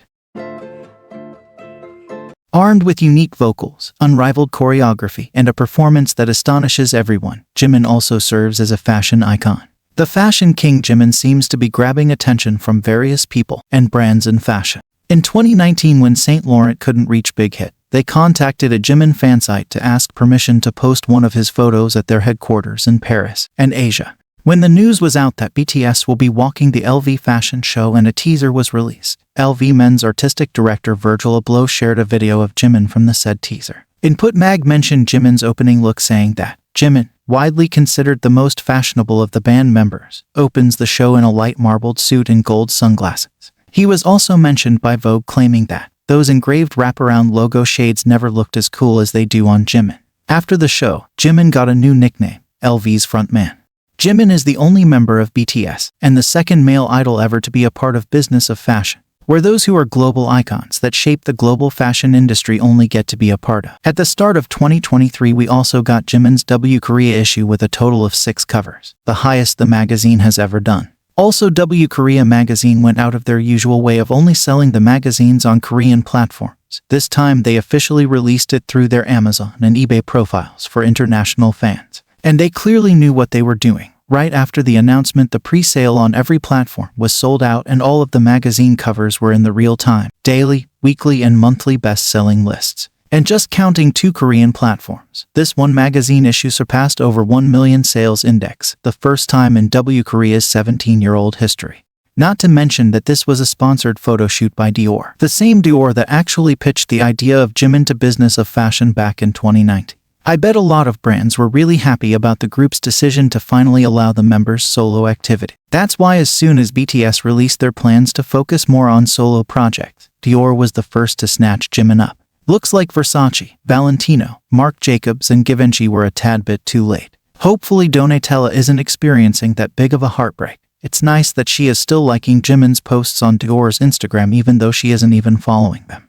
Speaker 1: Armed with unique vocals, unrivaled choreography, and a performance that astonishes everyone, Jimin also serves as a fashion icon. The fashion king Jimin seems to be grabbing attention from various people and brands in fashion. In 2019, when St. Laurent couldn't reach big hit, they contacted a Jimin fan site to ask permission to post one of his photos at their headquarters in Paris and Asia. When the news was out that BTS will be walking the LV fashion show and a teaser was released, LV Men's artistic director Virgil Abloh shared a video of Jimin from the said teaser. Input Mag mentioned Jimin's opening look, saying that Jimin, widely considered the most fashionable of the band members, opens the show in a light marbled suit and gold sunglasses. He was also mentioned by Vogue, claiming that those engraved wraparound logo shades never looked as cool as they do on Jimin. After the show, Jimin got a new nickname, LV's frontman. Jimin is the only member of BTS, and the second male idol ever to be a part of business of fashion, where those who are global icons that shape the global fashion industry only get to be a part of. At the start of 2023, we also got Jimin's W Korea issue with a total of 6 covers, the highest the magazine has ever done. Also, W Korea magazine went out of their usual way of only selling the magazines on Korean platforms. This time they officially released it through their Amazon and eBay profiles for international fans. And they clearly knew what they were doing. Right after the announcement, the pre-sale on every platform was sold out, and all of the magazine covers were in the real-time, daily, weekly, and monthly best-selling lists. And just counting 2 Korean platforms, this one magazine issue surpassed over 1 million sales index, the first time in W Korea's 17-year-old history. Not to mention that this was a sponsored photo shoot by Dior, the same Dior that actually pitched the idea of Jimin to business of fashion back in 2019. I bet a lot of brands were really happy about the group's decision to finally allow the members' solo activity. That's why as soon as BTS released their plans to focus more on solo projects, Dior was the first to snatch Jimin up. Looks like Versace, Valentino, Marc Jacobs, and Givenchy were a tad bit too late. Hopefully Donatella isn't experiencing that big of a heartbreak. It's nice that she is still liking Jimin's posts on Dior's Instagram even though she isn't even following them.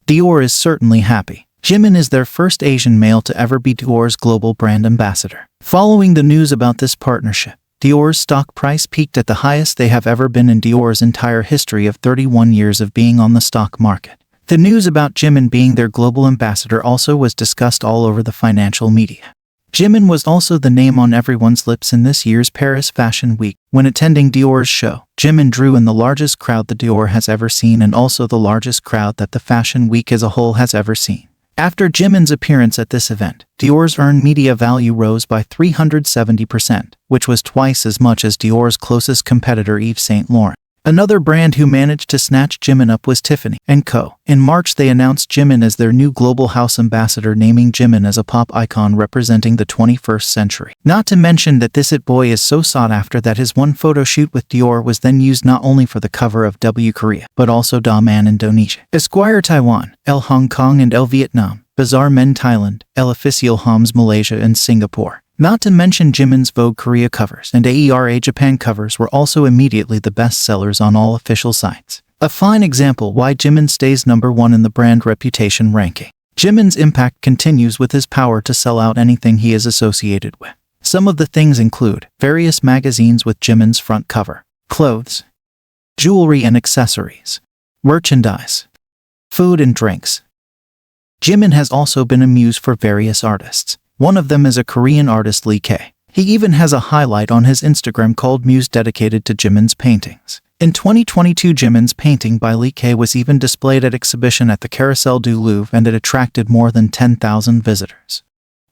Speaker 1: Dior is certainly happy. Jimin is their first Asian male to ever be Dior's global brand ambassador. Following the news about this partnership, Dior's stock price peaked at the highest they have ever been in Dior's entire history of 31 years of being on the stock market. The news about Jimin being their global ambassador also was discussed all over the financial media. Jimin was also the name on everyone's lips in this year's Paris Fashion Week. When attending Dior's show, Jimin drew in the largest crowd that Dior has ever seen and also the largest crowd that the Fashion Week as a whole has ever seen. After Jimin's appearance at this event, Dior's earned media value rose by 370%, which was twice as much as Dior's closest competitor Yves Saint Laurent. Another brand who managed to snatch Jimin up was Tiffany & Co. In March, they announced Jimin as their new global house ambassador, naming Jimin as a pop icon representing the 21st century. Not to mention that this it boy is so sought after that his one photo shoot with Dior was then used not only for the cover of W Korea, but also Da Man Indonesia, Esquire Taiwan, Elle Hong Kong and Elle Vietnam, Bazaar Men Thailand, Elle Officiel Homs Malaysia and Singapore. Not to mention Jimin's Vogue Korea covers and AERA Japan covers were also immediately the best sellers on all official sites. A fine example why Jimin stays number one in the brand reputation ranking. Jimin's impact continues with his power to sell out anything he is associated with. Some of the things include various magazines with Jimin's front cover, clothes, jewelry and accessories, merchandise, food and drinks. Jimin has also been a muse for various artists. One of them is a Korean artist Lee K. He even has a highlight on his Instagram called Muse dedicated to Jimin's paintings. In 2022, Jimin's painting by Lee K was even displayed at exhibition at the Carrousel du Louvre and it attracted more than 10,000 visitors.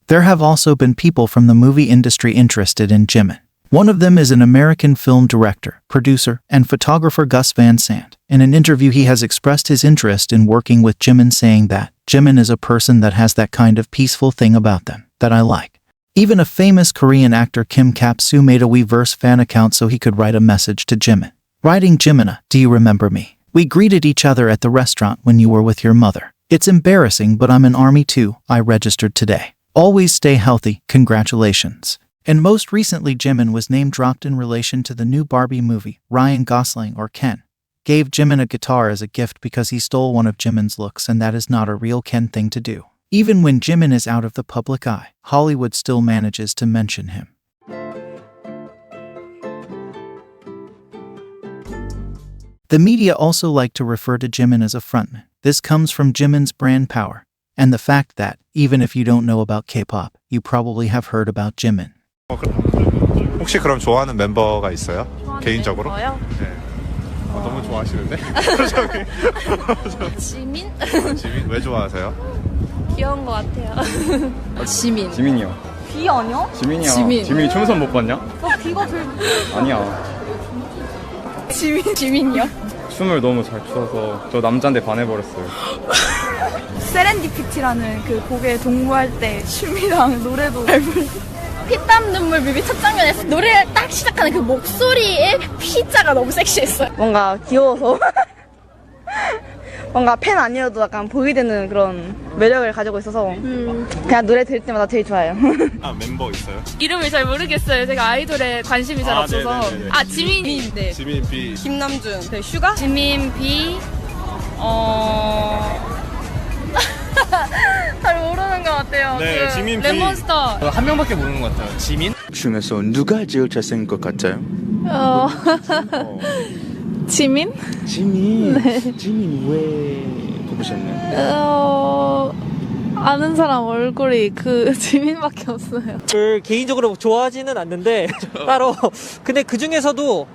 Speaker 1: There have also been people from the movie industry interested in Jimin. One of them is an American film director, producer, and photographer Gus Van Sant. In an interview, he has expressed his interest in working with Jimin, saying that Jimin is a person that has that kind of peaceful thing about them that I like. Even a famous Korean actor Kim Kap-soo made a Weverse fan account so he could write a message to Jimin. Writing, Jimina, do you remember me? We greeted each other at the restaurant when you were with your mother. It's embarrassing, but I'm in Army too. I registered today. Always stay healthy. Congratulations. And most recently, Jimin was name-dropped in relation to the new Barbie movie. Ryan Gosling, or Ken, gave Jimin a guitar as a gift because he stole one of Jimin's looks, and that is not a real Ken thing to do. Even when Jimin is out of the public eye, Hollywood still manages to mention him. The media also like to refer to Jimin as a frontman. This comes from Jimin's brand power, and the fact that, even if you don't know about K-pop, you probably have heard about Jimin.
Speaker 8: 혹시 그럼 좋아하는 멤버가 있어요? 개인적으로?
Speaker 9: 멤버요?
Speaker 8: 네. 너무 좋아하시는데?
Speaker 9: 지민?
Speaker 8: 지민? 왜 좋아하세요?
Speaker 9: 귀여운 것 같아요. 지민.
Speaker 10: 지민이요.
Speaker 9: 귀 아니야?
Speaker 10: 지민이야.
Speaker 9: 지민.
Speaker 10: 지민이 춤선 못 봤냐?
Speaker 9: 너 귀가 제일.
Speaker 10: 아니야.
Speaker 9: 지민이요?
Speaker 10: 춤을 너무 잘 춰서 저 남잔데 반해버렸어요.
Speaker 9: 세렌디피티라는 그 곡에 동무할 때 춤이랑 노래도 잘 불러. 피땀 눈물 뮤비 첫 장면에서 노래를 딱 시작하는 그 목소리의 피자가 너무 섹시했어요. 뭔가 귀여워서 뭔가 팬 아니어도 약간 보이되는 그런 매력을 가지고 있어서 그냥 노래 들을 때마다 되게 좋아요.
Speaker 8: 아, member 있어요?
Speaker 9: 이름을 잘 모르겠어요. 제가 아이돌에 관심이 잘 없어서.
Speaker 8: 네네네네.
Speaker 9: 아, 지민. 네.
Speaker 8: 지민 B.
Speaker 9: 김남준. 네, 슈가? 지민 B. 잘 모르는 것 같아요.
Speaker 8: 네,
Speaker 9: 그
Speaker 8: 지민 B.
Speaker 9: 레몬스터.
Speaker 14: 한 명밖에 모르는 것 같아요. 지민?
Speaker 25: 중에서 누가 제일 잘생긴 것 같아요?
Speaker 9: 지민?
Speaker 25: 지민.
Speaker 9: 네.
Speaker 25: 지민 왜 뽑으셨나요?
Speaker 9: 아는 사람 얼굴이 그 지민밖에 없어요.
Speaker 26: 저를 개인적으로 좋아하지는 않는데 따로 근데 그 중에서도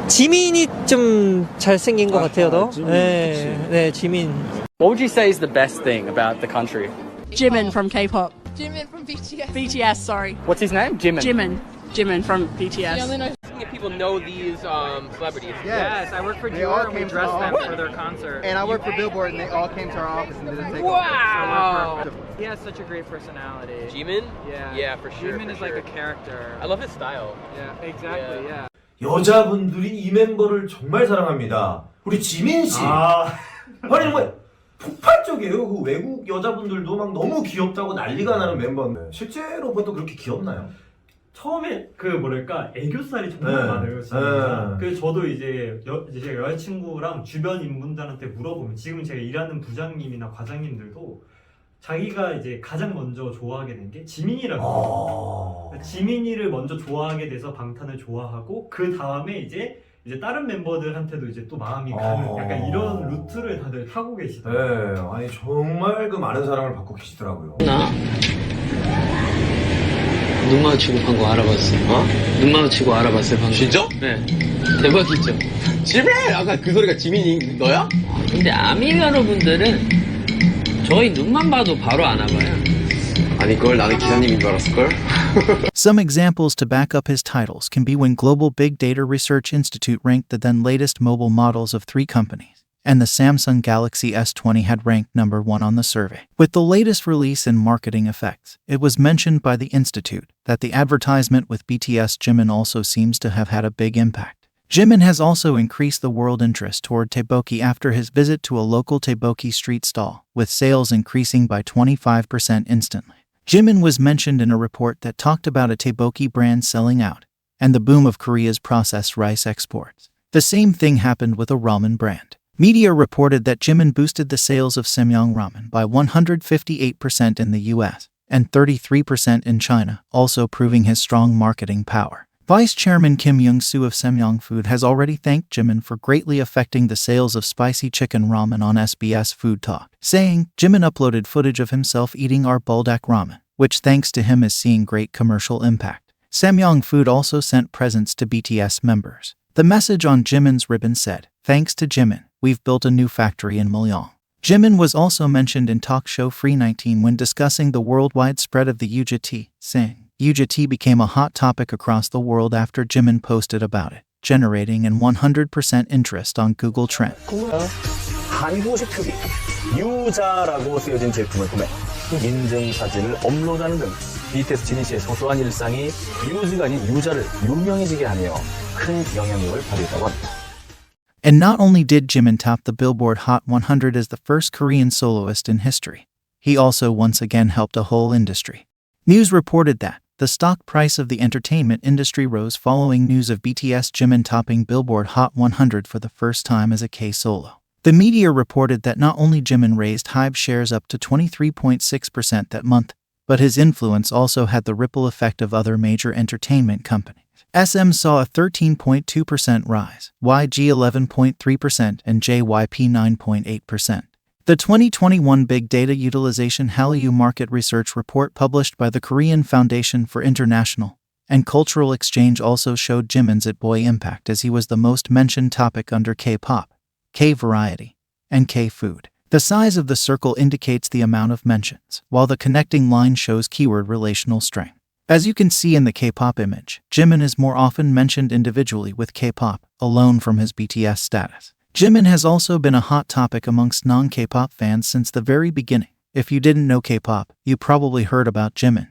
Speaker 26: 지민이 좀 잘생긴 것 같아요, 너. 네, 네, 지민.
Speaker 14: What would you say is the best thing about the country?
Speaker 27: Jimin from K-pop.
Speaker 9: Jimin from BTS.
Speaker 27: BTS, sorry.
Speaker 14: What's his name? Jimin.
Speaker 27: Jimin from BTS.
Speaker 2: If people know these celebrities.
Speaker 4: Yes,
Speaker 18: I work for
Speaker 4: they all
Speaker 18: Dior and we
Speaker 4: came to
Speaker 18: dressed
Speaker 4: our
Speaker 18: them
Speaker 4: office.
Speaker 18: for their concert.
Speaker 4: And I work for Billboard, and they all came to our office and didn't take
Speaker 18: Wow! He has such a great personality.
Speaker 2: Jimin?
Speaker 18: Yeah.
Speaker 2: Yeah, for sure.
Speaker 18: Jimin
Speaker 2: for
Speaker 18: is
Speaker 2: sure.
Speaker 18: like a character.
Speaker 2: I love his style.
Speaker 18: Yeah, exactly. Yeah.
Speaker 28: 여자분들이 이 멤버를 정말 사랑합니다. 우리 지민 씨. 아니 정말 폭발적이에요. 그 외국 여자분들도 막 너무 귀엽다고 난리가 나는 멤버인데 실제로 봐도 그렇게 귀엽나요?
Speaker 29: 처음에 그 뭐랄까 애교살이 정말
Speaker 28: 네.
Speaker 29: 많아요. 진짜.
Speaker 28: 네.
Speaker 29: 그래서 저도 이제 제 여자친구랑 주변 인분들한테 물어보면 지금 제가 일하는 부장님이나 과장님들도 자기가 이제 가장 먼저 좋아하게 된 게 지민이라고 해요. 지민이를 먼저 좋아하게 돼서 방탄을 좋아하고 그 다음에 이제 다른 멤버들한테도 이제 또 마음이 가는 약간 이런 루트를 다들 타고 계시더라고요.
Speaker 28: 네, 아니 정말 그 많은 사랑을 받고 계시더라고요.
Speaker 3: 눈 마주치고 방금 알아봤어요. 어? 눈 마주치고 알아봤어요, 방금.
Speaker 2: 진짜?
Speaker 3: 네. 대박이죠?
Speaker 2: 지민! 아까 그 소리가 지민이 너야?
Speaker 3: 근데 아미 여러분들은 저희 눈만 봐도 바로 알아봐요.
Speaker 2: 아니 그걸 나는 기사님인 줄 알았을걸?
Speaker 1: Some examples to back up his titles can be when Global Big Data Research Institute ranked the then latest mobile models of 3 companies, and the Samsung Galaxy S20 had ranked number 1 on the survey. With the latest release and marketing effects, it was mentioned by the Institute that the advertisement with BTS Jimin also seems to have had a big impact. Jimin has also increased the world interest toward tteokbokki after his visit to a local tteokbokki street stall, with sales increasing by 25% instantly. Jimin was mentioned in a report that talked about a tteokbokki brand selling out, and the boom of Korea's processed rice exports. The same thing happened with a ramen brand. Media reported that Jimin boosted the sales of Samyang ramen by 158% in the US and 33% in China, also proving his strong marketing power. Vice Chairman Kim Young-soo of Samyang Food has already thanked Jimin for greatly affecting the sales of spicy chicken ramen on SBS Food Talk, saying, Jimin uploaded footage of himself eating our buldak ramen, which thanks to him is seeing great commercial impact. Samyang Food also sent presents to BTS members. The message on Jimin's ribbon said, "Thanks to Jimin, we've built a new factory in Mulyong." Jimin was also mentioned in talk show Free 19 when discussing the worldwide spread of the Yuja tea, saying, Yuja tea became a hot topic across the world after Jimin posted about it, generating an 100% interest on Google Trends.
Speaker 5: 한국식 표기, 유자라고 쓰여진 제품을 구매, 인증 사진을 업로드하는 등 BTS 지민 씨의 소소한 일상이 유즈가 아닌 유자를 유명해지게 하며 큰 영향력을 발휘했다고 합니다.
Speaker 1: And not only did Jimin top the Billboard Hot 100 as the first Korean soloist in history, he also once again helped a whole industry. News reported that the stock price of the entertainment industry rose following news of BTS Jimin topping Billboard Hot 100 for the first time as a K-solo. The media reported that not only Jimin raised HYBE shares up to 23.6% that month, but his influence also had the ripple effect of other major entertainment companies. SM saw a 13.2% rise, YG 11.3%, and JYP 9.8%. The 2021 Big Data Utilization Hallyu Market Research Report published by the Korean Foundation for International and Cultural Exchange also showed Jimin's boy impact as he was the most mentioned topic under K-pop, K-variety, and K-food. The size of the circle indicates the amount of mentions, while the connecting line shows keyword relational strength. As you can see in the K-pop image, Jimin is more often mentioned individually with K-pop, alone from his BTS status. Jimin has also been a hot topic amongst non-K-pop fans since the very beginning. If you didn't know K-pop, you probably heard about Jimin.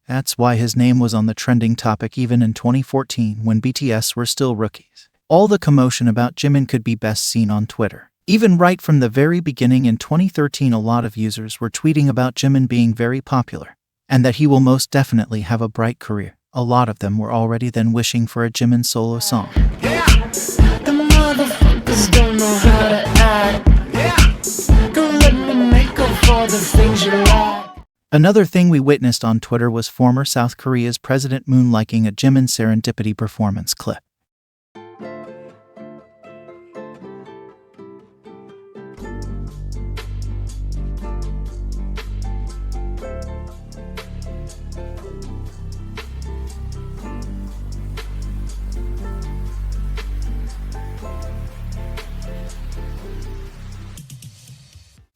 Speaker 1: That's why his name was on the trending topic even in 2014 when BTS were still rookies. All the commotion about Jimin could be best seen on Twitter. Even right from the very beginning in 2013, a lot of users were tweeting about Jimin being very popular, and that he will most definitely have a bright career. A lot of them were already then wishing for a Jimin solo song.
Speaker 11: Don't know how to act. Don't let me make up for the things you like.
Speaker 1: Another thing we witnessed on Twitter was former South Korea's President Moon liking a Jimin Serendipity performance clip.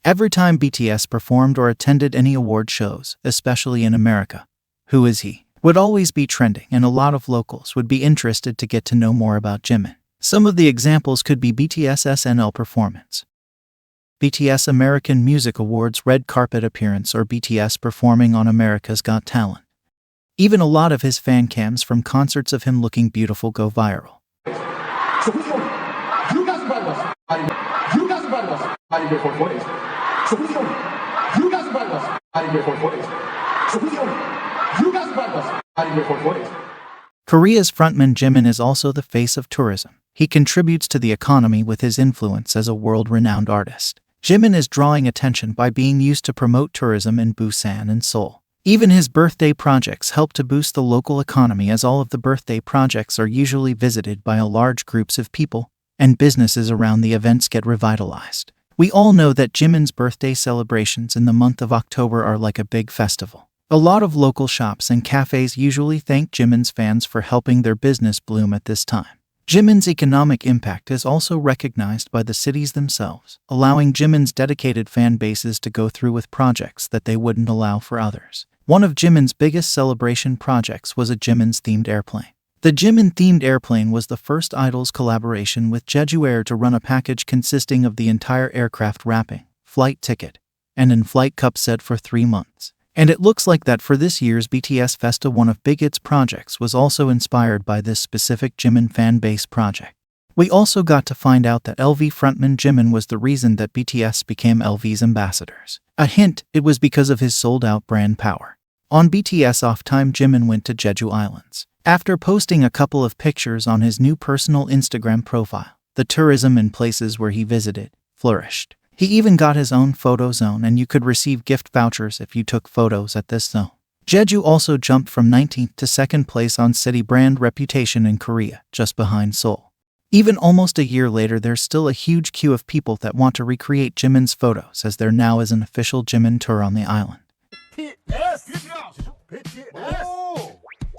Speaker 1: Every time BTS performed or attended any award shows, especially in America, "Who is he?" would always be trending, and a lot of locals would be interested to get to know more about Jimin. Some of the examples could be BTS SNL performance, BTS American Music Awards red carpet appearance, or BTS performing on America's Got Talent. Even a lot of his fan cams from concerts of him looking beautiful go viral. Korea's frontman Jimin is also the face of tourism. He contributes to the economy with his influence as a world-renowned artist. Jimin is drawing attention by being used to promote tourism in Busan and Seoul. Even his birthday projects help to boost the local economy, as all of the birthday projects are usually visited by large groups of people, and businesses around the events get revitalized. We all know that Jimin's birthday celebrations in the month of October are like a big festival. A lot of local shops and cafes usually thank Jimin's fans for helping their business bloom at this time. Jimin's economic impact is also recognized by the cities themselves, allowing Jimin's dedicated fan bases to go through with projects that they wouldn't allow for others. One of Jimin's biggest celebration projects was a Jimin's themed airplane. The Jimin-themed airplane was the first Idol's collaboration with Jeju Air to run a package consisting of the entire aircraft wrapping, flight ticket, and in-flight cup set for 3 months. And it looks like that for this year's BTS Festa, one of Big Hit's projects was also inspired by this specific Jimin fan base project. We also got to find out that LV frontman Jimin was the reason that BTS became LV's ambassadors. A hint, it was because of his sold-out brand power. On BTS off time, Jimin went to Jeju Islands. After posting a couple of pictures on his new personal Instagram profile, the tourism in places where he visited flourished. He even got his own photo zone, and you could receive gift vouchers if you took photos at this zone. Jeju also jumped from 19th to 2nd place on city brand reputation in Korea, just behind Seoul. Even almost a year later, there's still a huge queue of people that want to recreate Jimin's photos, as there now is an official Jimin tour on the island.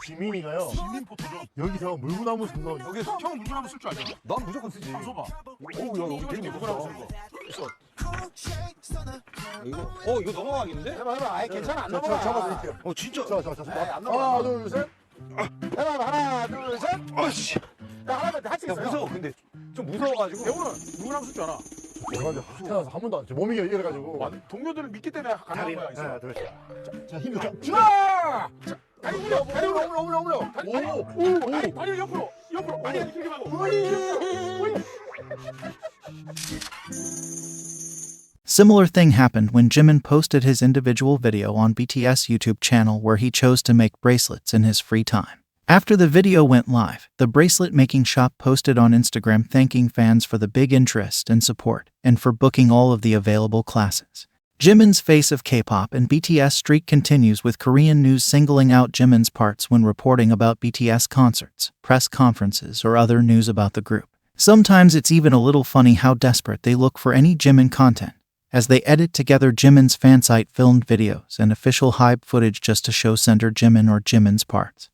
Speaker 6: 지민이가요. 지민 포토죠. 여기서 물구나무 쓴 거. 여기서 형 물구나무 쓸 줄 알잖아. 난 무조건 쓰지. 써봐. 오, 야, 여기 되게 물구나무 쓴 거.
Speaker 28: 이거 넘어가겠는데?
Speaker 6: 해봐. 아예 괜찮아. 안 넘어가. 잡아드릴게요. 진짜. 안 넘어가. 하나, 둘, 셋. 해봐. 하나, 둘, 셋. 아씨. 나 하나만 할 수 있어요.
Speaker 28: 무서워. 근데 좀 무서워가지고.
Speaker 6: 대우는 물구나무 쓸 줄 알아. 내가 이제 태어나서 한 번도 안 쳐. 몸이 이래가지고. 동료들을 믿기 때문에 가능한 거야. 하나, 둘, 셋. 자, 힘을 좀. 자! 다리 올려. 다리 옆으로. 다리 이렇게 하고.
Speaker 1: Similar thing happened when Jimin posted his individual video on BTS YouTube channel where he chose to make bracelets in his free time. After the video went live, the bracelet making shop posted on Instagram thanking fans for the big interest and support, and for booking all of the available classes. Jimin's Face of K-pop and BTS streak continues, with Korean news singling out Jimin's parts when reporting about BTS concerts, press conferences, or other news about the group. Sometimes it's even a little funny how desperate they look for any Jimin content, as they edit together Jimin's fansite filmed videos and official hype footage just to show center Jimin or Jimin's parts.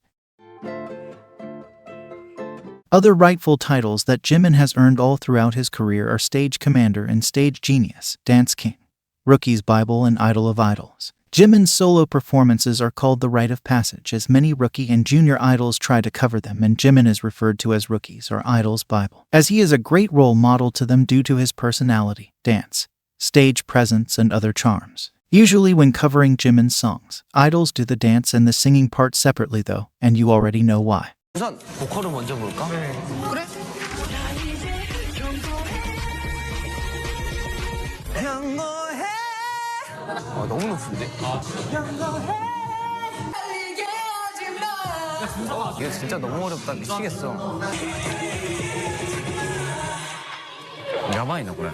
Speaker 1: Other rightful titles that Jimin has earned all throughout his career are Stage Commander and Stage Genius, Dance King, Rookie's Bible, and Idol of Idols. Jimin's solo performances are called the rite of passage, as many rookie and junior idols try to cover them, and Jimin is referred to as Rookie's or Idol's Bible, as he is a great role model to them due to his personality, dance, stage presence, and other charms. Usually when covering Jimin's songs, idols do the dance and the singing part separately though, and you already know why.
Speaker 13: 우선 보컬을 먼저 볼까? 그래? 너무 높은데? 이거 진짜 너무 어렵다. 미치겠어. 야바이나 그래.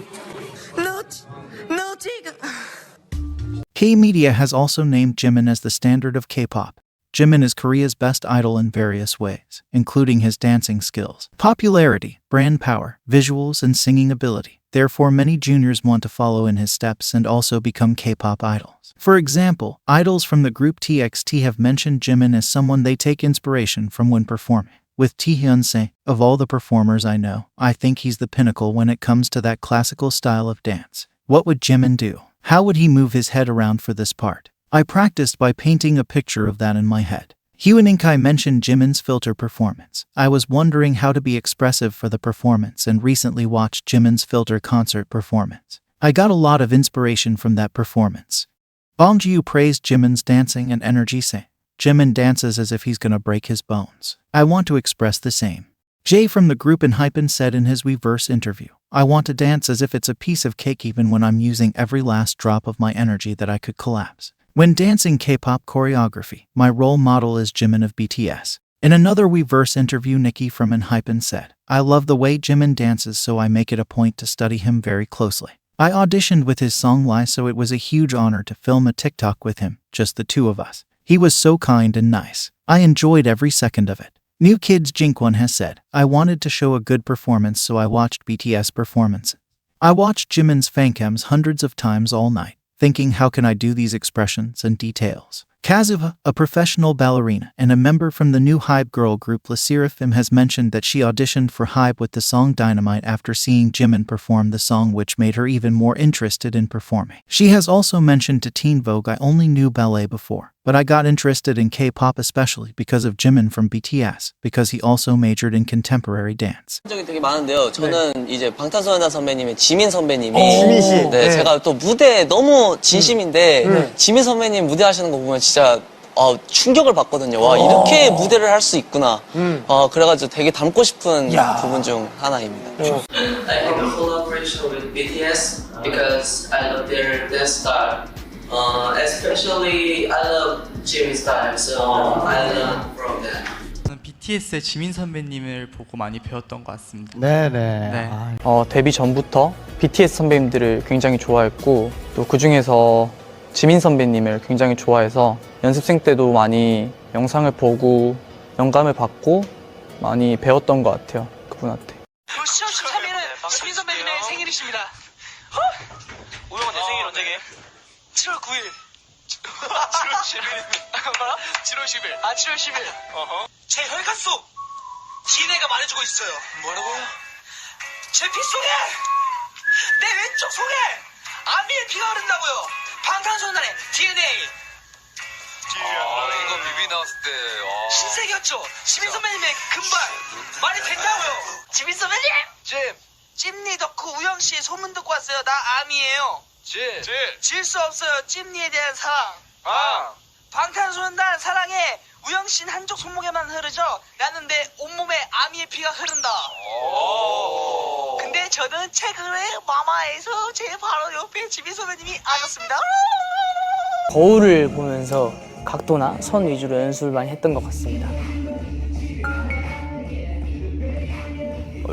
Speaker 1: K-Media has also named Jimin as the standard of K-pop. Jimin is Korea's best idol in various ways, including his dancing skills, popularity, brand power, visuals, and singing ability. Therefore, many juniors want to follow in his steps and also become K-pop idols. For example, idols from the group TXT have mentioned Jimin as someone they take inspiration from when performing. With Taehyun say, "Of all the performers I know, I think he's the pinnacle when it comes to that classical style of dance. What would Jimin do? How would he move his head around for this part? I practiced by painting a picture of that in my head." Hyun In-kai mentioned Jimin's filter performance. "I was wondering how to be expressive for the performance and recently watched Jimin's filter concert performance. I got a lot of inspiration from that performance." Bong Ji-woo praised Jimin's dancing and energy, saying, "Jimin dances as if he's gonna break his bones. I want to express the same." Jay from the group ENHYPEN said in his Weverse interview, "I want to dance as if it's a piece of cake even when I'm using every last drop of my energy that I could collapse. When dancing K-pop choreography, my role model is Jimin of BTS." In another Weverse interview, Nikki from ENHYPEN said, "I love the way Jimin dances, so I make it a point to study him very closely. I auditioned with his song Lie, so it was a huge honor to film a TikTok with him, just the two of us. He was so kind and nice. I enjoyed every second of it." New Kids Jinkwon has said, "I wanted to show a good performance, so I watched BTS performances. I watched Jimin's fancams hundreds of times all night, thinking how can I do these expressions and details. Kazuha, a professional ballerina and a member from the new Hybe girl group Le Seraphim, has mentioned that she auditioned for Hybe with the song Dynamite after seeing Jimin perform the song, which made her even more interested in performing. She has also mentioned to Teen Vogue, "I only knew ballet before, but I got interested in K-pop especially because of Jimin from BTS, because he also majored in contemporary dance."
Speaker 15: 적이 되게 많은데요. 저는 이제 방탄소년단 선배님의 지민 선배님이
Speaker 28: 지민 씨.
Speaker 15: 네,
Speaker 28: 네.
Speaker 15: 제가 또 무대 너무 진심인데 지민 선배님 무대 하시는 거 보면 진짜 충격을 받거든요. 와, 이렇게 무대를 할 수 있구나. 그래가지고 되게 닮고 싶은 부분 중 하나입니다.
Speaker 16: I have a collaboration with BTS because I love their dance style. Especially I love Jimin's style, so I learn from that.
Speaker 17: 저는 BTS의 지민 선배님을 보고 많이 배웠던 것 같습니다.
Speaker 28: 네네.
Speaker 3: 데뷔 전부터 BTS 선배님들을 굉장히 좋아했고 또 그중에서 지민 선배님을 굉장히 좋아해서 연습생 때도 많이 영상을 보고 영감을 받고 많이 배웠던 것 같아요, 그분한테.
Speaker 19: 10월 13일은 지민 선배님의 생일이십니다. 우영아, 내 생일 언제게? 7월 9일. 7월 10일. 뭐라? 7월 10일. 7월 10일. 제 혈관 속 DNA가 말해주고 있어요. 뭐라고요? 제 피 속에 내 왼쪽 속에 아미의 피가 흐른다고요. 방탄소년단의 DNA. 이거 뮤비 나왔을 때 신세계였죠. 지민 선배님의 금발 말이 된다고요. 지민 선배님. 찜니 덕후 우영 씨의 소문 듣고 왔어요. 나 아미예요. 질 수 없어요. 찜니에 대한 사랑. 방탄소년단 사랑에 우영 씨는 한쪽 손목에만 흐르죠. 나는 내 온몸에 아미의 피가 흐른다. 근데 저는 최근에 마마에서 제 바로 옆에 지민 선배님이 앉았습니다.
Speaker 3: 거울을 보면서 각도나 선 위주로 연습을 많이 했던 것 같습니다.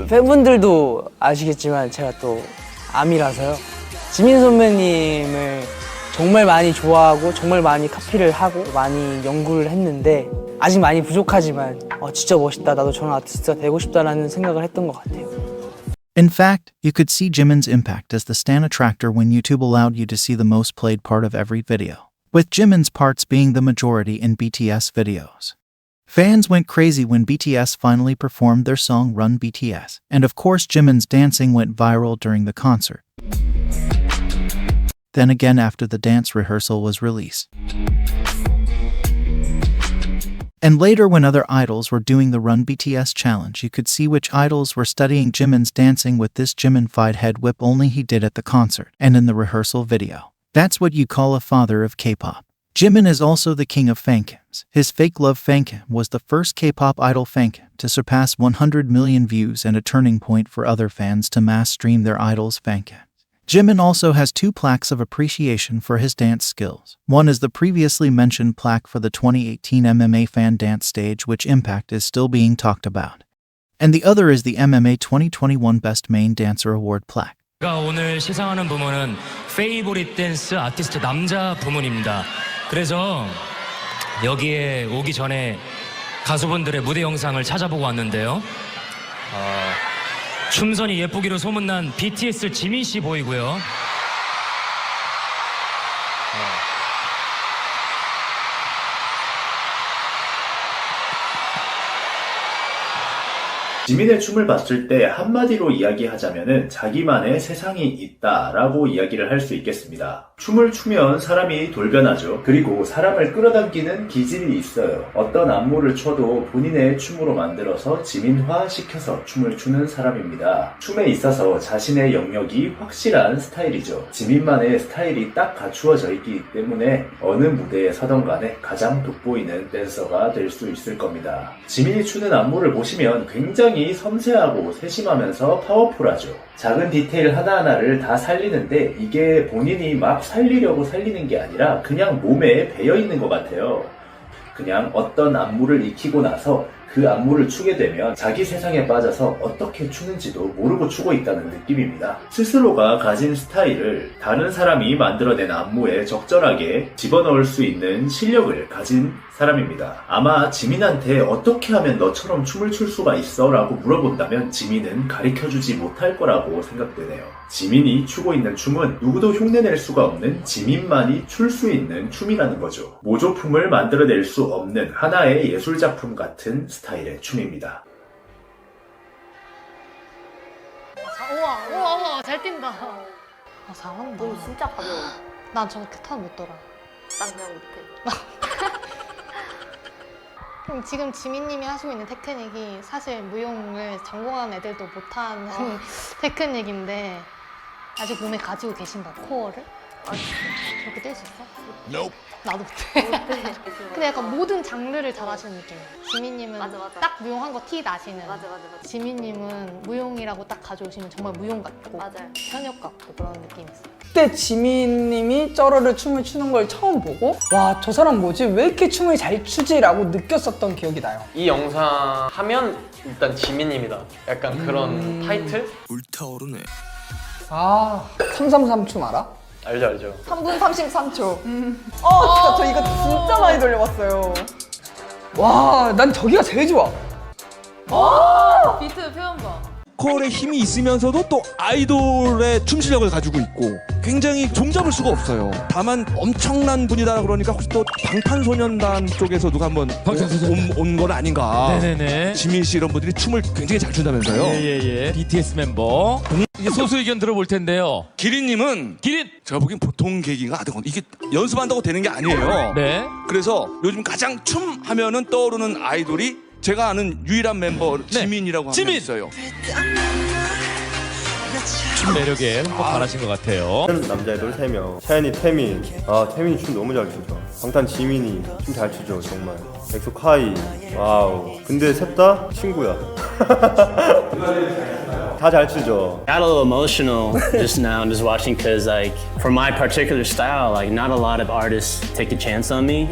Speaker 3: 팬분들도 아시겠지만 제가 또 아미라서요. 지민 선배님을 정말 많이 좋아하고 정말 많이 카피를 하고 많이 연구를 했는데 아직 많이 부족하지만 진짜 멋있다, 나도 저런 아티스트가 되고 싶다라는 생각을 했던 것 같아요.
Speaker 1: In fact, you could see Jimin's impact as the Stan attractor when YouTube allowed you to see the most played part of every video, with Jimin's parts being the majority in BTS videos. Fans went crazy when BTS finally performed their song Run BTS, and of course Jimin's dancing went viral during the concert. Then again after the dance rehearsal was released. And later when other idols were doing the Run BTS challenge, you could see which idols were studying Jimin's dancing with this Jimin-fied head whip only he did at the concert and in the rehearsal video. That's what you call a father of K-pop. Jimin is also the king of fancams. His Fake Love fancam was the first K-pop idol fancam to surpass 100 million views and a turning point for other fans to mass stream their idols' fancams. Jimin also has 2 plaques of appreciation for his dance skills. One is the previously mentioned plaque for the 2018 MMA fan dance stage, which Impact is still being talked about. And the other is the MMA 2021 Best Main Dancer Award plaque.
Speaker 20: 제가 오늘 시상하는 부문은 페이보릿 댄스 아티스트 남자 부문입니다. 그래서 여기에 오기 전에 가수분들의 무대 영상을 찾아보고 왔는데요. 춤선이 예쁘기로 소문난 BTS 지민 씨 보이고요.
Speaker 21: 지민의 춤을 봤을 때 한마디로 이야기하자면은 자기만의 세상이 있다라고 이야기를 할 수 있겠습니다. 춤을 추면 사람이 돌변하죠. 그리고 사람을 끌어당기는 기질이 있어요. 어떤 안무를 춰도 본인의 춤으로 만들어서 지민화시켜서 춤을 추는 사람입니다. 춤에 있어서 자신의 영역이 확실한 스타일이죠. 지민만의 스타일이 딱 갖추어져 있기 때문에 어느 무대에 서던 간에 가장 돋보이는 댄서가 될 수 있을 겁니다. 지민이 추는 안무를 보시면 굉장히 섬세하고 세심하면서 파워풀하죠. 작은 디테일 하나하나를 다 살리는데 이게 본인이 막 살리려고 살리는 게 아니라 그냥 몸에 배어있는 것 같아요. 그냥 어떤 안무를 익히고 나서 그 안무를 추게 되면 자기 세상에 빠져서 어떻게 추는지도 모르고 추고 있다는 느낌입니다. 스스로가 가진 스타일을 다른 사람이 만들어낸 안무에 적절하게 집어넣을 수 있는 실력을 가진 사람입니다. 아마 지민한테 어떻게 하면 너처럼 춤을 출 수가 있어? 라고 물어본다면 지민은 가르쳐주지 못할 거라고 생각되네요. 지민이 추고 있는 춤은 누구도 흉내낼 수가 없는 지민만이 출 수 있는 춤이라는 거죠. 모조품을 만들어낼 수 없는 하나의 예술작품 같은 스타일의 춤입니다.
Speaker 7: 우와, 잘 뛴다. 아, 잘한다.
Speaker 8: 몸 진짜 가벼워.
Speaker 7: 난 저렇게 턴 못 돌아.
Speaker 8: 난 그냥 못해.
Speaker 7: 그럼 지금 지민님이 하시고 있는 테크닉이 사실 무용을 전공한 애들도 못하는 테크닉인데 아직 몸에 가지고 계신다고? 코어를? 저렇게 뗄 수 있어?
Speaker 8: Nope.
Speaker 7: 나도 못해. 근데 약간 모든 장르를 잘 하시는 느낌이에요. 지민님은
Speaker 8: 맞아.
Speaker 7: 딱 무용한 거 티 나시는.
Speaker 8: 맞아.
Speaker 7: 지민님은 무용이라고 딱 가져오시면 정말 무용 같고
Speaker 8: 맞아요.
Speaker 7: 현역 같고 그런 느낌이 있어요.
Speaker 10: 그때 지민님이 쩌르르 춤을 추는 걸 처음 보고 와, 저 사람 뭐지? 왜 이렇게 춤을 잘 추지? 라고 느꼈었던 기억이 나요.
Speaker 14: 이 영상 하면 일단 지민입니다. 약간 그런 타이틀?
Speaker 13: 불타오르네.
Speaker 10: 아, 333 춤 알아?
Speaker 14: 알죠.
Speaker 10: 3분 33초. 진짜 저 이거 진짜 많이 돌려봤어요. 와, 난 저기가 제일 좋아.
Speaker 8: 비트 표현 봐.
Speaker 12: 보컬의 힘이 있으면서도 또 아이돌의 춤 실력을 가지고 있고 굉장히 종잡을 수가 없어요. 다만 엄청난 분이다 그러니까 혹시 또 방탄소년단 쪽에서 누가 한번 온 건 아닌가.
Speaker 22: 네네네.
Speaker 12: 지민 씨 이런 분들이 춤을 굉장히 잘 춘다면서요.
Speaker 22: 예예예. BTS 멤버. 이제 소수 의견 들어볼 텐데요.
Speaker 12: 기린님은 제가 보기엔 보통 계기가 아니고 이게 연습한다고 되는 게 아니에요.
Speaker 22: 네.
Speaker 12: 그래서 요즘 가장 춤 하면은 떠오르는 아이돌이 제가 아는 유일한 member 지민이라고 한 명 있어요.
Speaker 22: 춤 매력에 흠뻑 반하신 것 같아요.
Speaker 23: 남자 애돌 3명. 샤이니 태민. 태민이 춤 너무 잘 추죠. 방탄 지민이 춤 잘 추죠, 정말. 엑소 카이. 와우. 근데 셋 다 친구야. 다 잘 추죠.
Speaker 24: Got a little emotional just now just watching because like for my particular style like not a lot of artists take a chance on me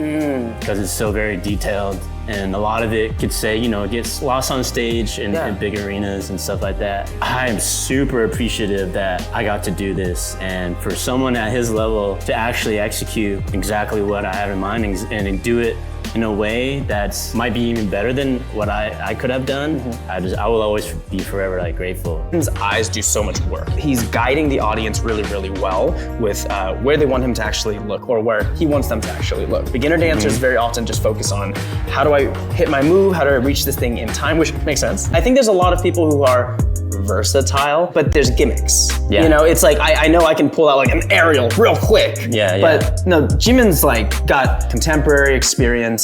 Speaker 24: because it's so very detailed and a lot of it could say it gets lost on stage in big arenas and stuff like that. I am super appreciative that I got to do this and for someone at his level to actually execute exactly what I have in mind and do it in a way that might be even better than what I could have done. I will always be forever grateful.
Speaker 25: His eyes do so much work. He's guiding the audience really, really well with where they want him to actually look or where he wants them to actually look. Beginner dancers very often just focus on how do I hit my move, how do I reach this thing in time, which makes sense. I think there's a lot of people who are versatile, but there's gimmicks.
Speaker 24: Yeah.
Speaker 25: It's like I know I can pull out an aerial real quick. But no, Jimin's got contemporary experience,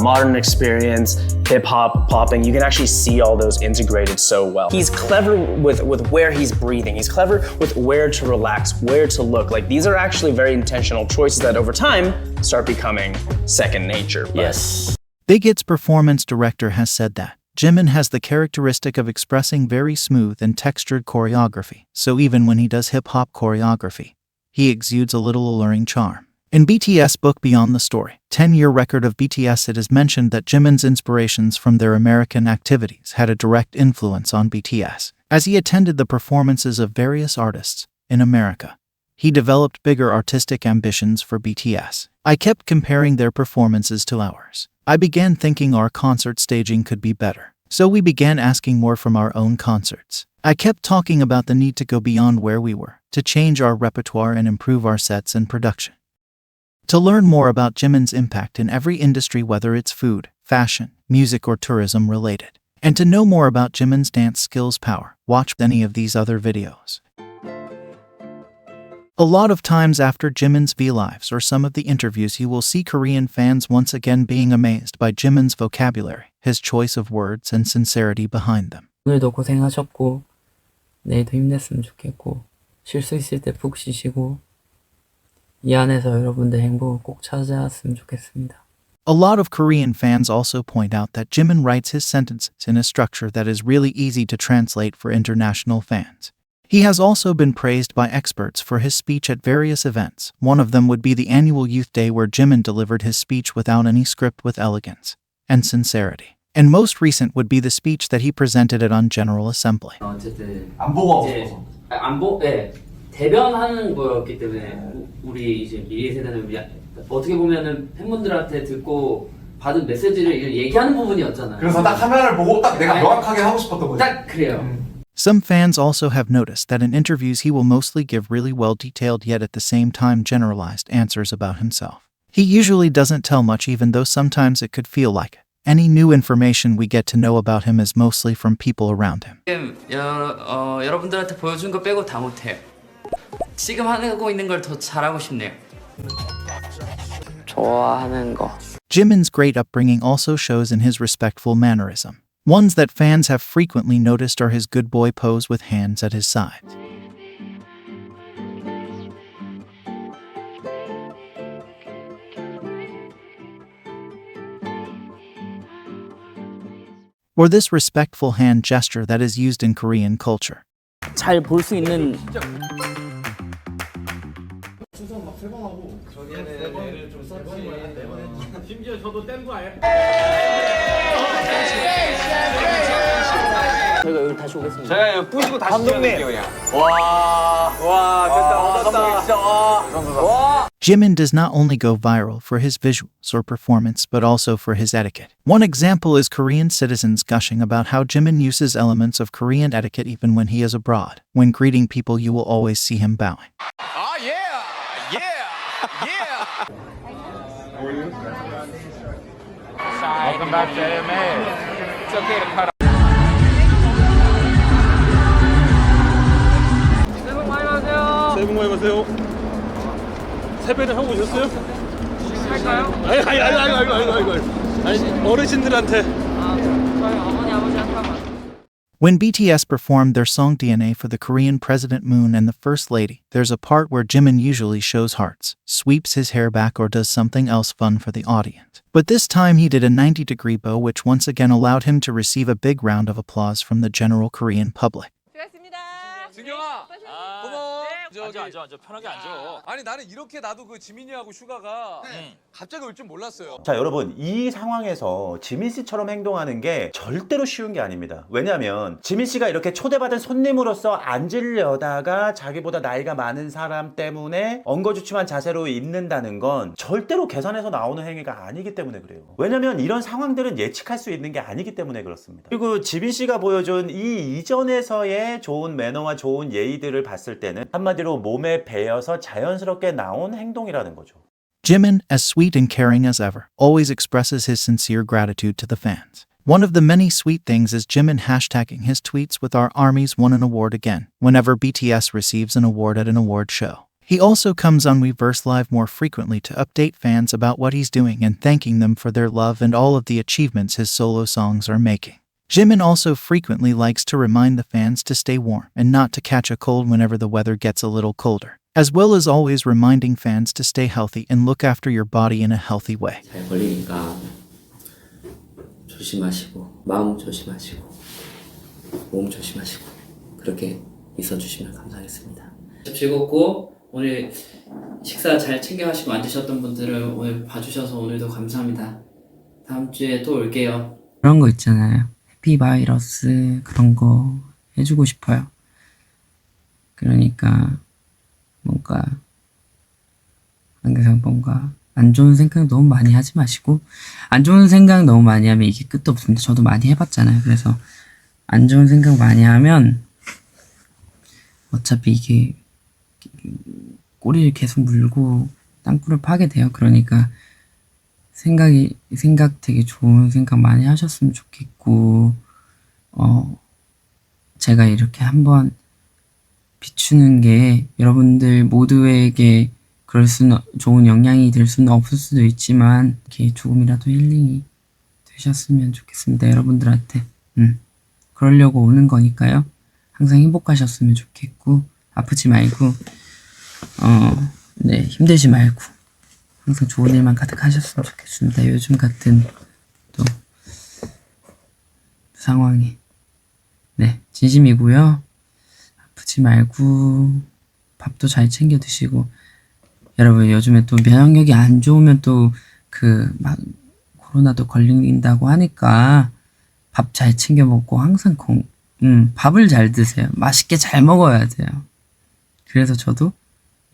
Speaker 25: modern experience, hip hop, popping. You can actually see all those integrated so well. He's clever with where he's breathing. He's clever with where to relax, where to look. These are actually very intentional choices that over time start becoming second nature.
Speaker 24: Yes.
Speaker 1: Big Hit's performance director has said that Jimin has the characteristic of expressing very smooth and textured choreography, so even when he does hip-hop choreography, he exudes a little alluring charm. In BTS book Beyond the Story, 10-year record of BTS, it is mentioned that Jimin's inspirations from their American activities had a direct influence on BTS. As he attended the performances of various artists in America, he developed bigger artistic ambitions for BTS. I kept comparing their performances to ours. I began thinking our concert staging could be better. So we began asking more from our own concerts. I kept talking about the need to go beyond where we were, to change our repertoire and improve our sets and production. To learn more about Jimin's impact in every industry, whether it's food, fashion, music or tourism related, and to know more about Jimin's dance skills power, watch any of these other videos. A lot of times after Jimin's V-Lives or some of the interviews, you will see Korean fans once again being amazed by Jimin's vocabulary, his choice of words and sincerity behind them.
Speaker 3: 오늘도 고생하셨고 내일도 힘냈으면 좋겠고 쉴 수 있을 때 푹 쉬시고 이 안에서 여러분들 행복을 꼭 찾아왔으면 좋겠습니다.
Speaker 1: A lot of Korean fans also point out that Jimin writes his sentences in a structure that is really easy to translate for international fans. He has also been praised by experts for his speech at various events. One of them would be the annual Youth Day, where Jimin delivered his speech without any script with elegance and sincerity. And most recent would be the speech that he presented at on General Assembly.
Speaker 3: 어쨌든 대변하는 거였기 때문에 우리 이제 미래 세대는 어떻게 보면은 팬분들한테 듣고
Speaker 2: 받은 메시지를 얘기하는 부분이었잖아요.
Speaker 6: 그래서 딱 카메라를 보고 딱 내가 명확하게 하고 싶었던 거지.
Speaker 2: 딱 그래요.
Speaker 1: Some fans also have noticed that in interviews he will mostly give really well detailed yet at the same time generalized answers about himself. He usually doesn't tell much even though sometimes it could feel like it. Any new information we get to know about him is mostly from people around him.
Speaker 2: 여러분들한테 보여준 거 빼고 다 못해요. 지금 하고 있는 걸 더 잘하고 싶네요.
Speaker 3: 좋아하는 거.
Speaker 1: Jimin's great upbringing also shows in his respectful mannerism. Ones that fans have frequently noticed are his good boy pose with hands at his sides. Or this respectful hand gesture that is used in Korean culture.
Speaker 3: 잘 볼 수 있는
Speaker 28: 심지어 저도 뗀 거 아니에요?
Speaker 3: 저희가 여기 다시 오겠습니다.
Speaker 14: 제가 여기 부시고 다시
Speaker 3: 감독님.
Speaker 14: 와, 됐다, 얻었다. 진짜, 와.
Speaker 1: Jimin does not only go viral for his visuals or performance but also for his etiquette. One example is Korean citizens gushing about how Jimin uses elements of Korean etiquette even when he is abroad. When greeting people you will always see him bowing.
Speaker 14: Oh, yeah, yeah, yeah. Welcome back to AMA. It's okay to cut off. 새해 복 많이 받으세요.
Speaker 22: 새해 복 많이 받으세요. 세배를 하고 오셨어요?
Speaker 14: 할까요?
Speaker 22: 아니 어르신들한테.
Speaker 14: 저희 어머니 아버지한테 한번.
Speaker 1: When BTS performed their song DNA for the Korean President Moon and the First Lady, there's a part where Jimin usually shows hearts, sweeps his hair back or does something else fun for the audience. But this time he did a 90-degree bow which once again allowed him to receive a big round of applause from the general Korean public.
Speaker 22: 진경아, 고마워. 앉아, 편하게 앉아. 아니 나는 이렇게 나도 그 지민이하고 슈가가 갑자기 올 줄 몰랐어요.
Speaker 4: 자, 여러분, 이 상황에서 지민 씨처럼 행동하는 게 절대로 쉬운 게 아닙니다. 왜냐면 지민 씨가 이렇게 초대받은 손님으로서 앉으려다가 자기보다 나이가 많은 사람 때문에 엉거주춤한 자세로 있는다는 건 절대로 계산해서 나오는 행위가 아니기 때문에 그래요. 왜냐면 이런 상황들은 예측할 수 있는 게 아니기 때문에 그렇습니다. 그리고 지민 씨가 보여준 이 이전에서의 좋은 매너와 좋은 예의들을 봤을 때는 한마디로 몸에 배어서 자연스럽게 나온 행동이라는 거죠.
Speaker 1: Jimin, as sweet and caring as ever, always expresses his sincere gratitude to the fans. One of the many sweet things is Jimin hashtagging his tweets with "Our armies won an award again" whenever BTS receives an award at an award show. He also comes on Weverse Live more frequently to update fans about what he's doing and thanking them for their love and all of the achievements his solo songs are making. Jimin also frequently likes to remind the fans to stay warm and not to catch a cold whenever the weather gets a little colder, as well as always reminding fans to stay healthy and look after your body in a healthy way.
Speaker 2: 잘 걸리니까 조심하시고 마음 조심하시고 몸 조심하시고 그렇게 있어주시면 감사하겠습니다. 즐겁고 오늘 식사 잘 챙겨가시고 앉으셨던 분들을 오늘 봐주셔서 오늘도 감사합니다. 다음 주에 또 올게요.
Speaker 5: 그런 거 있잖아요. 해피바이러스 그런 거 해주고 싶어요. 그러니까 뭔가 항상 뭔가 안 좋은 생각 너무 많이 하지 마시고, 안 좋은 생각 너무 많이 하면 이게 끝도 없습니다. 저도 많이 해봤잖아요. 그래서 안 좋은 생각 많이 하면 어차피 이게 꼬리를 계속 물고 땅굴을 파게 돼요. 그러니까 생각 되게 좋은 생각 많이 하셨으면 좋겠고, 제가 이렇게 한번 비추는 게 여러분들 모두에게 좋은 영향이 될 수는 없을 수도 있지만, 이렇게 조금이라도 힐링이 되셨으면 좋겠습니다. 여러분들한테. 그러려고 오는 거니까요. 항상 행복하셨으면 좋겠고, 아프지 말고, 네, 힘들지 말고, 항상 좋은 일만 가득하셨으면 좋겠습니다. 요즘 같은 또 상황이. 네, 진심이고요. 아프지 말고 밥도 잘 챙겨 드시고, 여러분 요즘에 또 면역력이 안 좋으면 또 막 코로나도 걸린다고 하니까 밥 잘 챙겨 먹고 항상 밥을 잘 드세요. 맛있게 잘 먹어야 돼요. 그래서 저도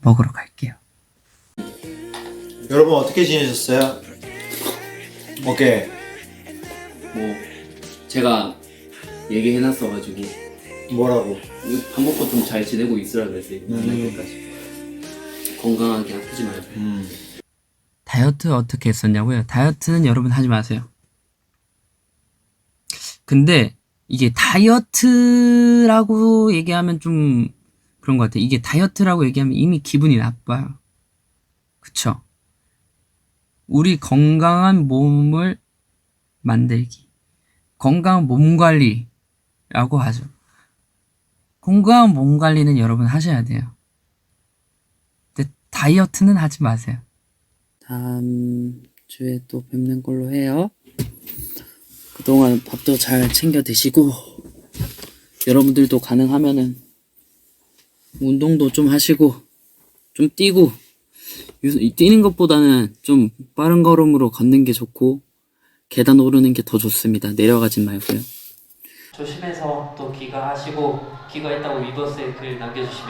Speaker 5: 먹으러 갈게요.
Speaker 9: 여러분 어떻게 지내셨어요? 오케이.
Speaker 2: 뭐 제가 얘기해놨어가지고
Speaker 9: 뭐라고?
Speaker 2: 밥 먹고 좀 잘 지내고 있으라 그랬어요. 만날 때까지 건강하게 아프지 말고.
Speaker 5: 다이어트 어떻게 했었냐고요? 다이어트는 여러분 하지 마세요. 근데 이게 다이어트라고 얘기하면 좀 그런 것 같아요. 이게 다이어트라고 얘기하면 이미 기분이 나빠요. 그쵸? 우리 건강한 몸을 만들기. 건강한 몸 관리라고 하죠. 건강한 몸 관리는 여러분 하셔야 돼요. 근데 다이어트는 하지 마세요.
Speaker 3: 다음 주에 또 뵙는 걸로 해요. 그동안 밥도 잘 챙겨 드시고 여러분들도 가능하면은 운동도 좀 하시고 좀 뛰고 뛰는 것보다는 좀 빠른 걸음으로 걷는 게 좋고 계단 오르는 게 더 좋습니다. 내려가진 말고요. 조심해서 또 귀가하시고 귀가했다고 위버스에 글 남겨주시면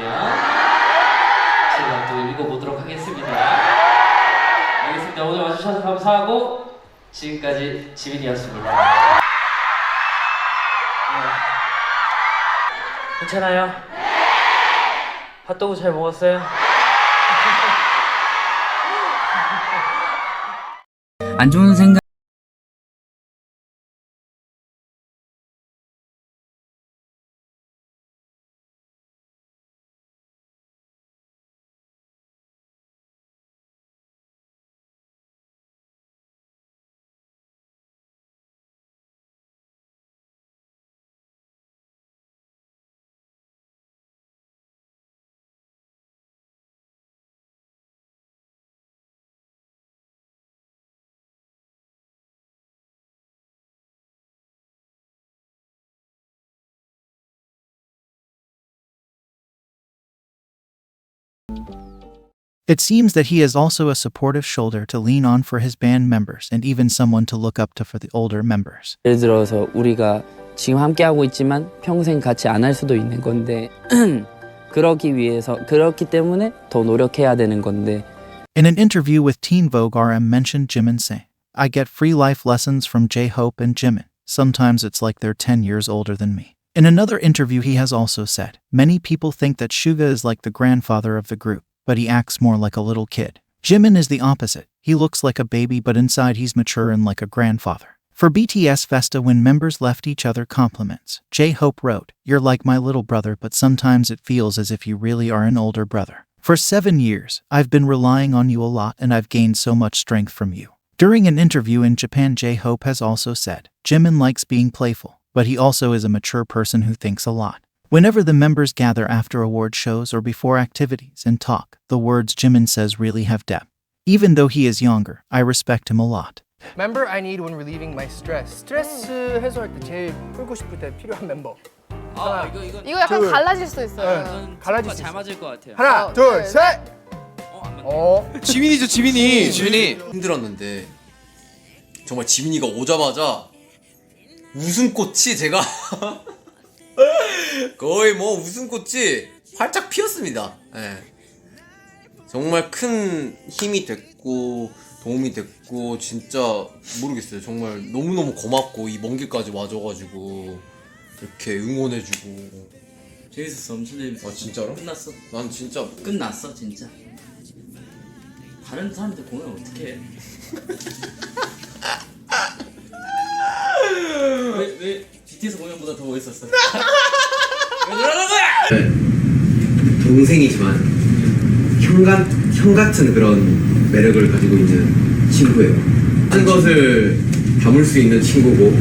Speaker 3: 제가 또 읽어보도록 하겠습니다. 알겠습니다. 오늘 와주셔서 감사하고 지금까지 지민이었습니다. 괜찮아요? 핫도그 잘 먹었어요? 안 좋은 생각
Speaker 1: It seems that he is also a supportive shoulder to lean on for his band members and even someone to look up to for the older members.
Speaker 3: 예를 들어서 우리가 지금 함께하고 있지만 평생 같이 안 할 수도 있는 건데 그렇기 때문에 더 노력해야 되는 건데.
Speaker 1: In an interview with Teen Vogue RM mentioned Jimin saying, I get free life lessons from J-Hope and Jimin. Sometimes it's like they're 10 years older than me. In another interview he has also said, many people think that Suga is like the grandfather of the group, but he acts more like a little kid. Jimin is the opposite. He looks like a baby but inside he's mature and like a grandfather. For BTS Festa when members left each other compliments, J-Hope wrote, You're like my little brother but sometimes it feels as if you really are an older brother. For 7 years, I've been relying on you a lot and I've gained so much strength from you. During an interview in Japan, J-Hope has also said, Jimin likes being playful, but he also is a mature person who thinks a lot. Whenever the members gather after award shows or before activities and talk, the words Jimin says really have depth. Even though he is younger, I respect him a lot.
Speaker 11: Member I need when relieving my stress. 스트레스 해소할 때 제일 풀고 싶을 때 필요한 멤버.
Speaker 8: 이거 약간 갈라질 수도 있어요.
Speaker 11: 갈라질 수
Speaker 3: 잘 맞을 것 같아요.
Speaker 11: 하나, 둘, 셋.
Speaker 22: 지민이죠, 지민이.
Speaker 15: 힘들었는데 정말 지민이가 오자마자 웃음꽃이 제가 거의 뭐 웃음꽃이 활짝 피었습니다. 네. 정말 큰 힘이 됐고 도움이 됐고 진짜 모르겠어요. 정말 너무너무 고맙고 이 먼 길까지 와줘가지고 이렇게 응원해주고
Speaker 2: 재밌었어. 엄청 재밌었어.
Speaker 15: 아 진짜로?
Speaker 2: 끝났어.
Speaker 15: 난 진짜
Speaker 2: 끝났어 진짜. 다른 사람들 공연 어떻게 해? 왜 BTS 공연보다 더 멋있었어? 왜 그러는 거야?
Speaker 16: 동생이지만 형 같은 그런 매력을 가지고 있는 친구예요. 한 것을 담을 수 있는 친구고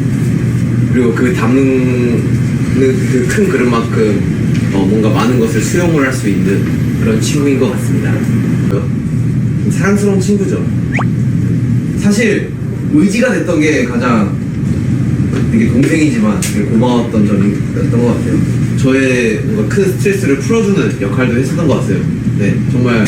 Speaker 16: 그리고 그 담는 그 큰 그릇만큼 뭔가 많은 것을 수용을 할 수 있는 그런 친구인 것 같습니다. 사랑스러운 친구죠. 사실 의지가 됐던 게 가장 되게 동생이지만 되게 고마웠던 점이었던 것 같아요. 저의 뭔가 큰 스트레스를 풀어주는 역할도 했었던 것 같아요. 네, 정말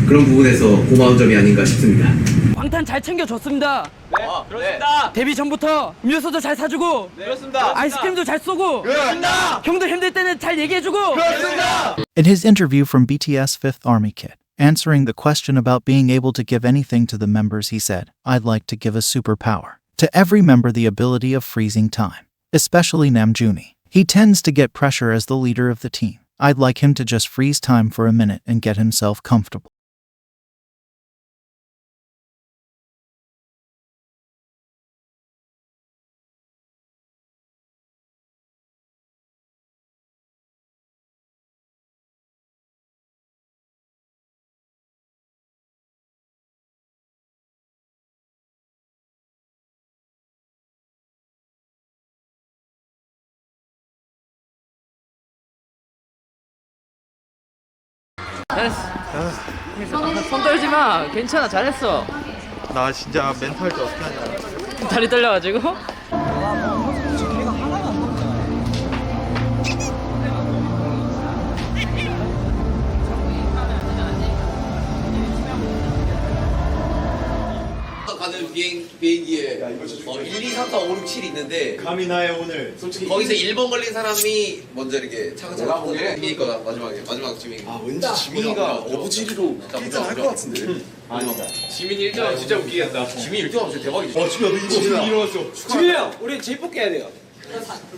Speaker 16: 그런 부분에서 고마운 점이 아닌가 싶습니다.
Speaker 17: 방탄 잘 챙겨줬습니다.
Speaker 22: 네, 그렇습니다.
Speaker 17: 데뷔 전부터 음료수도 잘 사주고,
Speaker 22: 네, 그렇습니다.
Speaker 17: 아이스크림도 잘 쏘고,
Speaker 22: 그렇습니다.
Speaker 17: 형들 힘들 때는 잘 얘기해주고.
Speaker 22: 그렇습니다.
Speaker 1: In his interview from BTS Fifth Army Kid, Answering the question about being able to give anything to the members, he said, "I'd like to give a superpower to every member, the ability of freezing time, especially Namjoon. He tends to get pressure as the leader of the team. I'd like him to just freeze time for a minute and get himself comfortable."
Speaker 17: 잘했어. 손 떨지 마. 괜찮아. 잘했어.
Speaker 22: 나 진짜 멘탈 때 어떻게 하냐.
Speaker 17: 다리 떨려가지고.
Speaker 15: 가는 비행기에 1, 2, 3, 4, 5, 6, 7 있는데
Speaker 28: 감히 나의 오늘 솔직히
Speaker 15: 거기서 1번 걸린 사람이 먼저 이렇게 차근차근 보게 지민이 거다 마지막 지민이.
Speaker 28: 왠지 지민이가 어부지리로 1등 할 것 같은데.
Speaker 15: 아니다. 지민이 1등 진짜 웃기겠다. 지민이 1등 하면 진짜 대박이지.
Speaker 28: 지민아 너 1등이야.
Speaker 15: 일어났어.
Speaker 28: 지민이 형 우리 제일 뽑게 해야 돼요.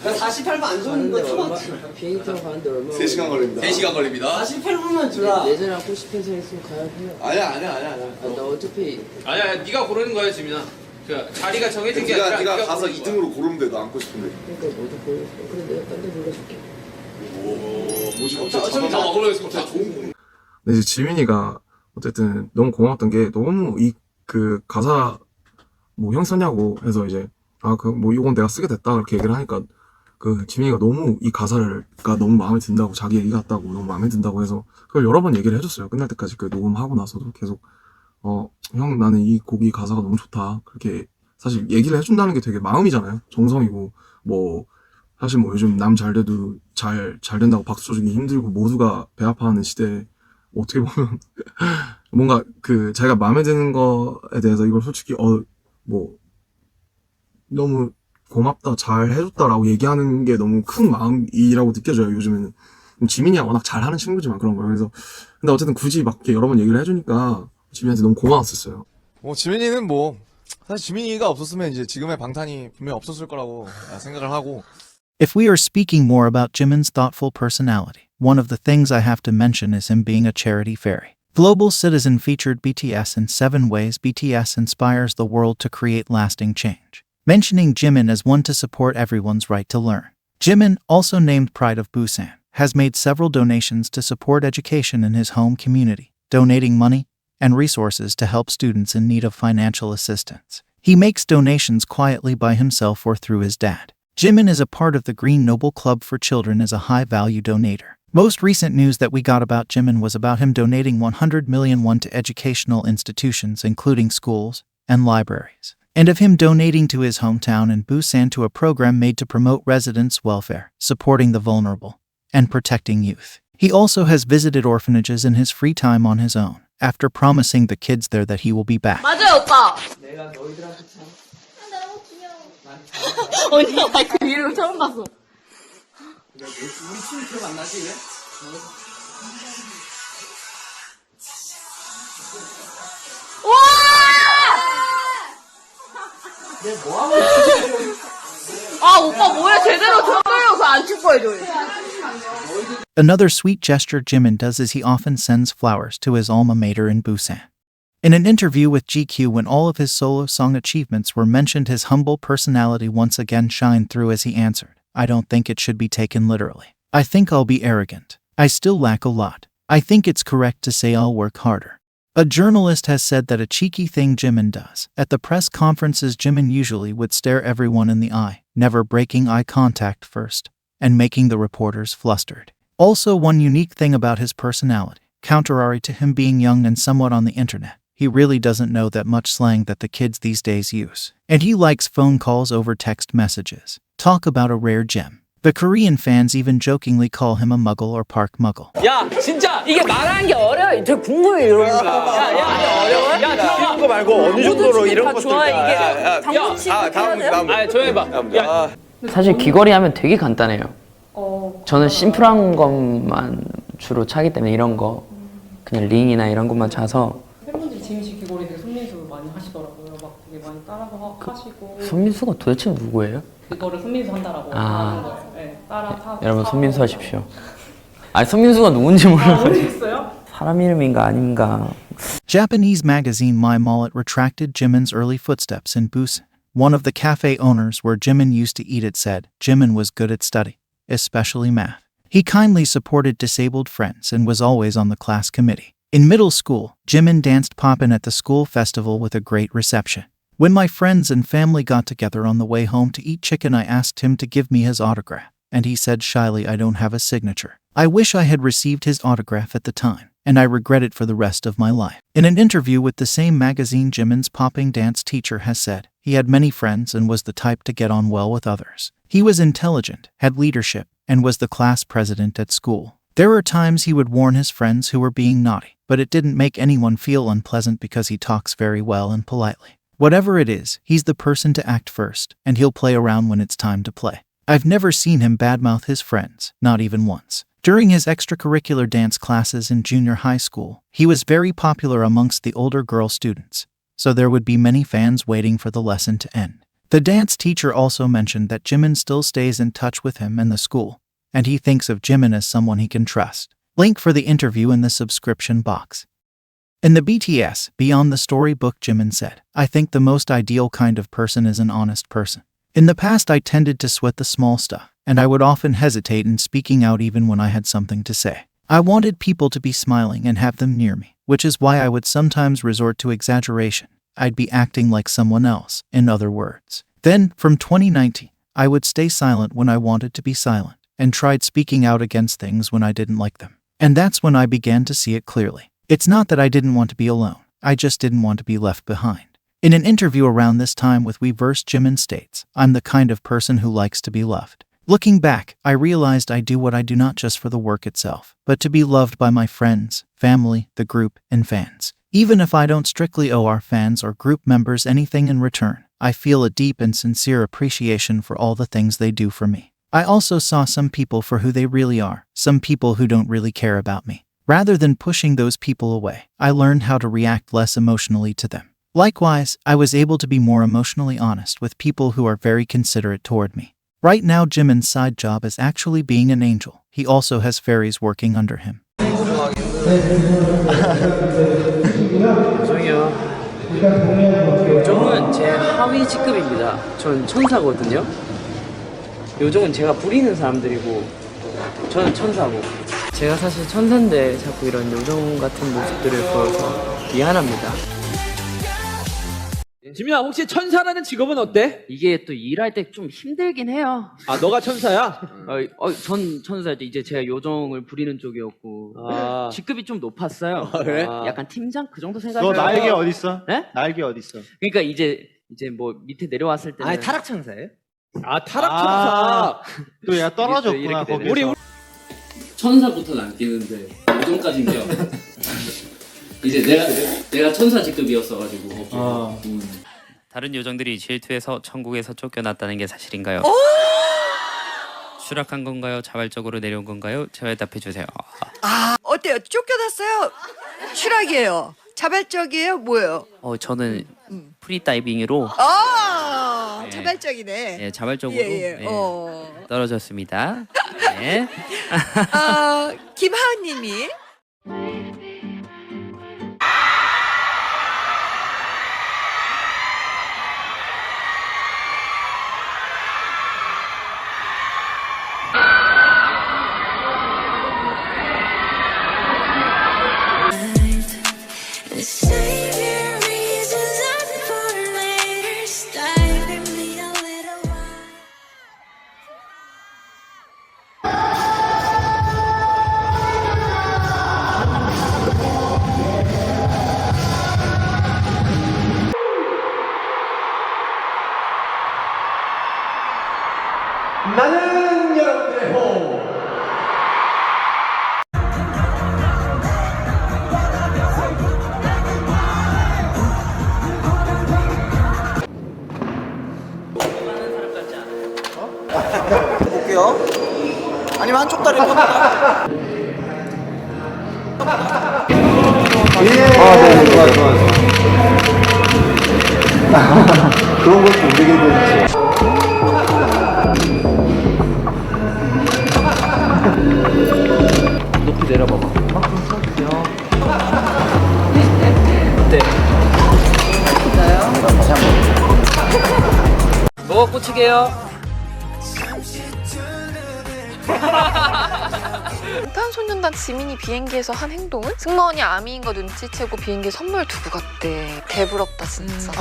Speaker 7: 48분 안 좋은 거 처음 비행기 타고 가는데 얼마?
Speaker 28: 3시간 걸립니다.
Speaker 15: 3시간 걸립니다.
Speaker 7: 48분만 주라. 예전에 하고 싶은 생 있으면 가야 돼. 아니야. 나 어차피.
Speaker 15: 아니야, 네가 고르는 거야, 지민아. 그 자리가 정해진 게 아니라
Speaker 28: 네가 가서 2등으로 고르면 돼. 너 앉고 싶은데.
Speaker 7: 그러니까 모두 고르. 그래 내가 딴 데 골라줄게.
Speaker 28: 오,
Speaker 15: 어차피
Speaker 28: 좋은.
Speaker 9: 근데 이제 지민이가 어쨌든 너무 고마웠던 게 너무 그 가사 뭐 형 썼냐고 해서 이제 뭐 이건 내가 쓰게 됐다 그렇게 얘기를 하니까 그 지민이가 너무 이 가사가 너무 마음에 든다고 자기 얘기 같다고 너무 마음에 든다고 해서 그걸 여러 번 얘기를 해줬어요. 끝날 때까지 그 녹음하고 나서도 계속 형 나는 이 곡이 가사가 너무 좋다 그렇게 사실 얘기를 해준다는 게 되게 마음이잖아요. 정성이고 뭐 사실 뭐 요즘 남 잘 돼도 잘 된다고 박수 쳐주기 힘들고 모두가 배 아파하는 시대에 어떻게 보면 뭔가 그 자기가 마음에 드는 거에 대해서 이걸 솔직히 뭐 너무 고맙다 잘 해줬다라고 얘기하는 게 너무 큰 마음이라고 느껴져요. 요즘에는 지민이가 워낙 잘하는 친구지만 그런 거예요. 그래서 근데 어쨌든 굳이 막 이렇게 여러 번 얘기를 해주니까 지민이한테 너무 고마웠었어요.
Speaker 22: 지민이는 뭐 사실 지민이가 없었으면 이제 지금의 방탄이 분명히 없었을 거라고 생각을 하고.
Speaker 1: If we are speaking more about Jimin's thoughtful personality, one of the things I have to mention is him being a charity fairy. Global Citizen featured BTS in 7 ways BTS inspires the world to create lasting change, mentioning Jimin as one to support everyone's right to learn. Jimin, also named Pride of Busan, has made several donations to support education in his home community, donating money and resources to help students in need of financial assistance. He makes donations quietly by himself or through his dad. Jimin is a part of the Green Noble Club for Children as a high-value donator. Most recent news that we got about Jimin was about him donating 100 million won to educational institutions including schools and libraries, and of him donating to his hometown in Busan to a program made to promote residents' welfare, supporting the vulnerable, and protecting youth. He also has visited orphanages in his free time on his own, after promising the kids there that he will be back.
Speaker 8: 맞아요, 오빠.
Speaker 7: 내가 너희들한테 참.
Speaker 8: 너무 귀여워. 언니가 그 이름을 처음 봤어.
Speaker 7: 우리 춤 기억 안 나지 왜?
Speaker 8: 와!
Speaker 7: 내가 뭐 하고 있지?
Speaker 8: 아, 오빠 뭐야? 제대로 들어가요. 그거 안 칠 거예요,
Speaker 1: Another sweet gesture Jimin does is he often sends flowers to his alma mater in Busan. In an interview with GQ when all of his solo song achievements were mentioned, his humble personality once again shined through as he answered, "I don't think it should be taken literally. I think I'll be arrogant. I still lack a lot. I think it's correct to say I'll work harder." A journalist has said that a cheeky thing Jimin does. At the press conferences, Jimin usually would stare everyone in the eye, never breaking eye contact first, and making the reporters flustered. Also, one unique thing about his personality, contrary to him being young and somewhat on the internet, he really doesn't know that much slang that the kids these days use. And he likes phone calls over text messages. Talk about a rare gem. The Korean fans even jokingly call him a muggle or park muggle.
Speaker 17: 야, 진짜 이게 말하는 게 어려워. 저 궁금해 이런 거. 야, 어려워? 야,
Speaker 28: 이런 거 말고 어느 정도로 이런 것들.
Speaker 17: 좋아 이게. 다음 조용히 봐. 야.
Speaker 3: 사실 귀걸이 하면 되게 간단해요. 저는 심플한 것만 주로 차기 때문에 이런 거 그냥 링이나 이런 것만 차서.
Speaker 8: 팬분들이 지민 씨 귀걸이 되게 손민수 많이 하시더라고요. 막 되게 많이 따라서 하시고.
Speaker 3: 손민수가 도대체 누구예요?
Speaker 8: 그거를 손민수 한다라고 하는 거예요. 네,
Speaker 3: 여러분 손민수 하십시오. 아니 손민수가 누군지 몰라요.
Speaker 8: 모르겠어요?
Speaker 3: 사람 이름인가 아닌가.
Speaker 1: Japanese magazine My Mullet retracted Jimin's early footsteps in Busan. One of the cafe owners where Jimin used to eat it said Jimin was good at study, especially math. He kindly supported disabled friends and was always on the class committee. In middle school, Jimin danced poppin' at the school festival with a great reception. When my friends and family got together on the way home to eat chicken, I asked him to give me his autograph, and he said shyly, I don't have a signature. I wish I had received his autograph at the time, and I regret it for the rest of my life. In an interview with the same magazine, Jimin's popping dance teacher has said he had many friends and was the type to get on well with others. He was intelligent, had leadership, and was the class president at school. There were times he would warn his friends who were being naughty, but it didn't make anyone feel unpleasant because he talks very well and politely. Whatever it is, he's the person to act first, and he'll play around when it's time to play. I've never seen him badmouth his friends, not even once. During his extracurricular dance classes in junior high school, he was very popular amongst the older girl students, so there would be many fans waiting for the lesson to end. The dance teacher also mentioned that Jimin still stays in touch with him and the school, and he thinks of Jimin as someone he can trust. Link for the interview in the subscription box. In the BTS Beyond the Story book, Jimin said, I think the most ideal kind of person is an honest person. In the past, I tended to sweat the small stuff, and I would often hesitate in speaking out even when I had something to say. I wanted people to be smiling and have them near me, which is why I would sometimes resort to exaggeration. I'd be acting like someone else, in other words. Then, from 2019, I would stay silent when I wanted to be silent, and tried speaking out against things when I didn't like them. And that's when I began to see it clearly. It's not that I didn't want to be alone, I just didn't want to be left behind. In an interview around this time with Weverse, Jimin states, I'm the kind of person who likes to be loved. Looking back, I realized I do what I do not just for the work itself, but to be loved by my friends, family, the group, and fans. Even if I don't strictly owe our fans or group members anything in return, I feel a deep and sincere appreciation for all the things they do for me. I also saw some people for who they really are, some people who don't really care about me. Rather than pushing those people away, I learned how to react less emotionally to them. Likewise, I was able to be more emotionally honest with people who are very considerate toward me. Right now, Jimin's side job is actually being an angel. He also has fairies working under him.
Speaker 3: 요정은 제 하위 직급입니다. 전 천사거든요. 요정은 제가 부리는 사람들이고 저는 천사고. 제가 사실 천사인데 자꾸 이런 요정 같은 모습들을 보여서 미안합니다.
Speaker 17: 지민아, 혹시 천사라는 직업은 어때?
Speaker 3: 이게 또 일할 때 좀 힘들긴 해요.
Speaker 17: 아, 너가 천사야?
Speaker 3: 전 천사일 때 이제 제가 요정을 부리는 쪽이었고 직급이 좀 높았어요.
Speaker 17: 아, 그래?
Speaker 3: 약간 팀장 그 정도 생각해요.
Speaker 28: 너 날개 어딨어?
Speaker 3: 네?
Speaker 28: 날개 어딨어?
Speaker 3: 그러니까 이제 뭐 밑에 내려왔을 때는
Speaker 17: 타락 천사예요? 아, 타락 천사.
Speaker 28: 또 얘가 떨어졌구나 거기서.
Speaker 17: 우리
Speaker 2: 천사부터는 안 끼는데 요정까지인데요. 이제 내가 천사 직급이었어가지고.
Speaker 10: 다른 요정들이 질투해서 천국에서 쫓겨났다는 게 사실인가요? 추락한 건가요? 자발적으로 내려온 건가요? 대답해 주세요.
Speaker 13: 어때요? 쫓겨났어요? 추락이에요? 자발적이에요? 뭐예요?
Speaker 10: 저는 프리다이빙으로
Speaker 13: 자발적이네.
Speaker 10: 네, 자발적으로 떨어졌습니다. 네.
Speaker 13: 김하은님이
Speaker 28: 나는 여러분의 호.
Speaker 18: 볼게요. 아니면 한쪽 다리 뻗다.
Speaker 28: 네, 좋아. 그런 것도 우리에게 되지.
Speaker 3: 높이 내려봐봐. 음악 좀 써주세요. 네. 다시 한번. 뭐가 꽂히게요?
Speaker 8: 방탄소년단 지민이 비행기에서 한 행동은 승무원이 아미인 거 눈치채고 비행기에 선물 두고 갔대. 개부럽다 진짜.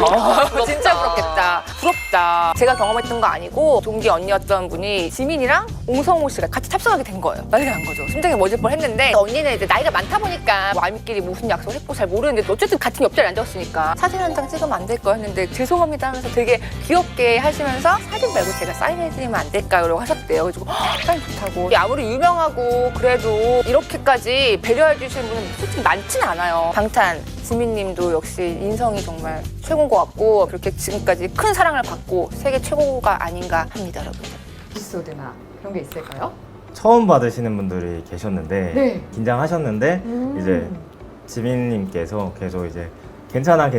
Speaker 17: 진짜 부럽겠다. 부럽다. 제가 경험했던 거 아니고 동기 언니였던 분이 지민이랑 옹성호 씨가 같이 탑승하게 된 거예요. 난리가 난 거죠. 심장이 멎을 뻔했는데 언니는 이제 나이가 많다 보니까 뭐 아미끼리 무슨 약속을 했고 잘 모르는데 어쨌든 같은 옆자리에 앉았으니까 사진 한 장 찍으면 안 될까 했는데 죄송합니다 하면서 되게 귀엽게 하시면서 사진 말고 제가 사인해드리면 안 될까요? 라고 하셨대요. 그래서 사인 좋다고. 아무리 유명하고 그래도 이렇게까지 배려해 주시는 분은 솔직히 많진 않아요. 방탄 지민님도 역시 인성이 정말 최고인 것 같고 그렇게 지금까지 큰 사랑을 받고 세계 최고가 아닌가 합니다, 여러분.
Speaker 12: 에피소드나 그런 게 있을까요?
Speaker 18: 처음 받으시는 분들이 계셨는데
Speaker 12: 네.
Speaker 18: 긴장하셨는데 이제 지민님께서 계속 이제 괜찮아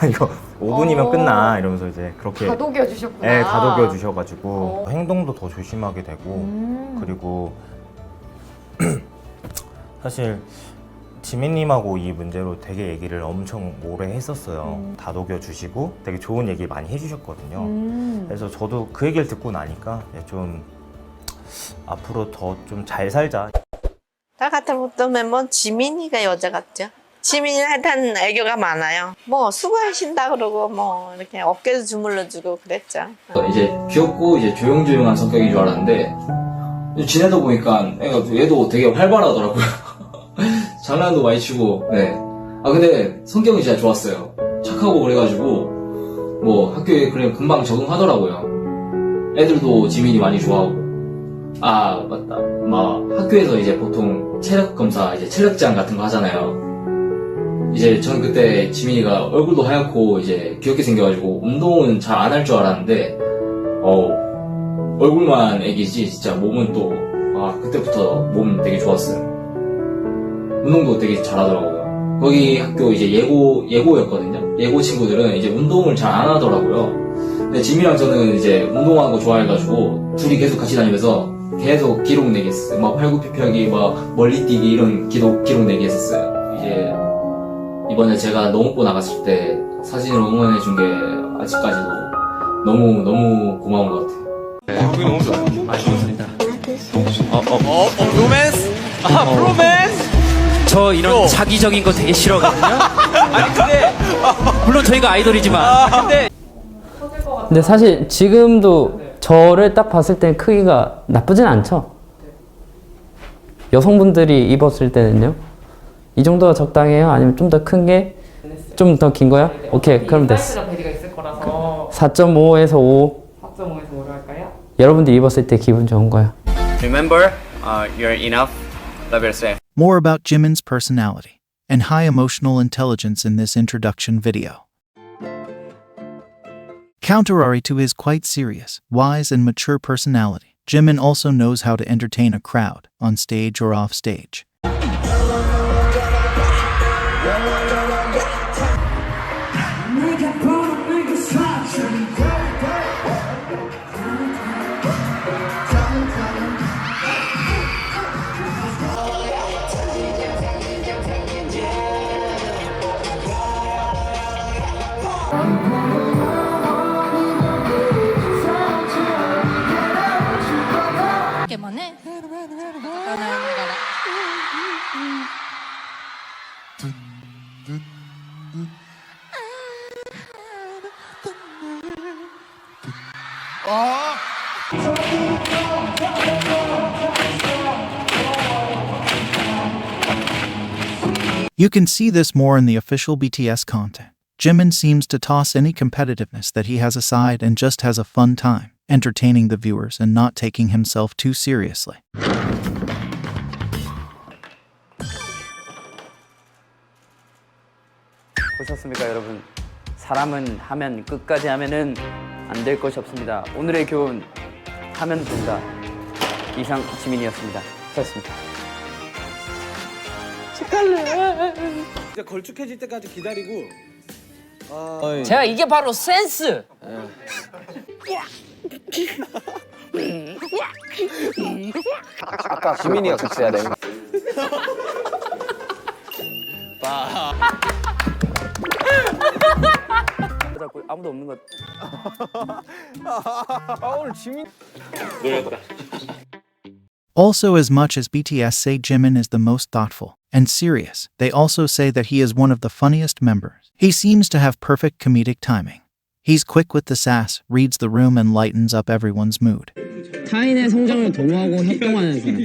Speaker 18: 이거 5분이면 끝나 이러면서 이제 그렇게
Speaker 12: 다독여 주셨구나.
Speaker 18: 네, 다독여 주셔가지고 행동도 더 조심하게 되고 그리고 사실 지민님하고 이 문제로 되게 얘기를 엄청 오래 했었어요. 다독여 주시고 되게 좋은 얘기 많이 해주셨거든요. 그래서 저도 그 얘기를 듣고 나니까 좀 앞으로 더 좀 잘 살자.
Speaker 19: 나 같은 것도 멤버 지민이가 여자 같죠. 지민이는 하여튼 애교가 많아요. 뭐 수고하신다 그러고 뭐 이렇게 어깨도 주물러주고 그랬죠.
Speaker 20: 이제 귀엽고 이제 조용조용한 성격인 줄 알았는데 지내다 보니까 얘도 되게 활발하더라고요. 장난도 많이 치고. 네. 아 근데 성격이 진짜 좋았어요. 착하고 그래가지고 뭐 학교에 그냥 금방 적응하더라고요. 애들도 지민이 많이 좋아하고. 아 맞다. 막 학교에서 이제 보통 체력 검사 이제 체력장 같은 거 하잖아요. 이제 전 그때 지민이가 얼굴도 하얗고 이제 귀엽게 생겨가지고 운동은 잘 안 할 줄 알았는데 얼굴만 애기지 진짜 몸은 또 그때부터 몸 되게 좋았어요. 운동도 되게 잘하더라고요. 거기 학교 이제 예고였거든요. 예고 친구들은 이제 운동을 잘 안 하더라고요. 근데 지민이랑 저는 이제 운동하는 거 좋아해가지고 둘이 계속 같이 다니면서 계속 기록 내기 했어요. 막 팔굽혀펴기, 막 멀리 뛰기 이런 기록 내기 했었어요. 이제 이번에 제가 농업고 나갔을 때 사진으로 응원해준 게 아직까지도 너무 고마운 것 같아요.
Speaker 22: 그게 너무 좋아요.
Speaker 10: 좋습니다.
Speaker 22: 로맨스? 로맨스?
Speaker 10: 저 이런 자기적인 거 되게 싫어하거든요.
Speaker 22: 아니 근데
Speaker 10: 물론 저희가 아이돌이지만
Speaker 3: 근데 사실 지금도 저를 딱 봤을 때 크기가 나쁘진 않죠. 여성분들이 입었을 때는요. 이 정도가 적당해요? 아니면 좀 더 큰 게? 좀 더 긴 거야? 오케이, 그럼 됐어.
Speaker 12: 사이즈가 베리가 있을 거라서
Speaker 3: 4.5에서 5.
Speaker 12: 4.5에서 5로 할까요?
Speaker 3: 여러분들 입었을 때 기분 좋은 거야.
Speaker 10: Remember, you're enough. Love yourself.
Speaker 1: More about Jimin's personality and high emotional intelligence in this introduction video. Contrary to his quite serious, wise, and mature personality, Jimin also knows how to entertain a crowd, on stage or off stage. You can see this more in the official BTS content. Jimin seems to toss any competitiveness that he has aside and just has a fun time, entertaining the viewers and not taking himself too seriously.
Speaker 3: 보셨습니까, 여러분? 사람은 하면 끝까지 하면은 안 될 것이 없습니다. 오늘의 교훈 하면 된다. 이상 지민이었습니다. 수고하셨습니다. 축하해.
Speaker 6: 이제 걸쭉해질 때까지 기다리고.
Speaker 7: 제가 이게 바로 센스.
Speaker 6: 아까 지민이가 그랬어야 돼.
Speaker 3: 아무도 없는 것.
Speaker 6: 오늘 지민.
Speaker 1: Also, as much as BTS say Jimin is the most thoughtful and serious, they also say that he is one of the funniest members. He seems to have perfect comedic timing. He's quick with the sass, reads the room, and lightens up everyone's mood.
Speaker 5: 타인의 성장을 도모하고 협동하는 사람.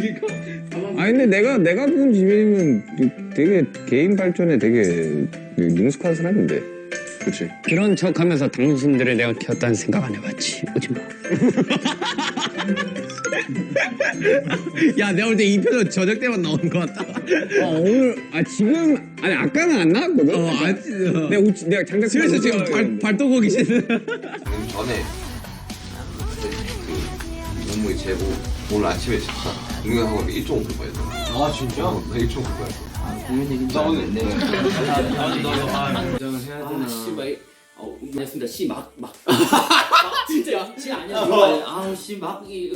Speaker 14: 근데 내가 본 지민은 되게 개인 발전에 되게 능숙한 사람인데. 그렇지.
Speaker 5: 그런 척하면서 당신들을 내가 키웠다는 생각 안 해봤지. 오지 마. 야, 내가 볼 때 이 표정 저녁 때만 나오는 것 같다. 오늘 지금 아까는 안 나왔거든. 내가 장작 집에서 지금 발도 거기 있는.
Speaker 16: 전에 몸무게 재고 오늘 아침에 운동하고 1.5kg 빠졌어. 아 진짜? 나 1.5kg 빠졌어.
Speaker 2: 공연 얘기 나 오늘 긴장을 해야 되나? 씨발, 알겠습니다. 씨 막 진짜 씨 아니야. 아우 씨 막 그래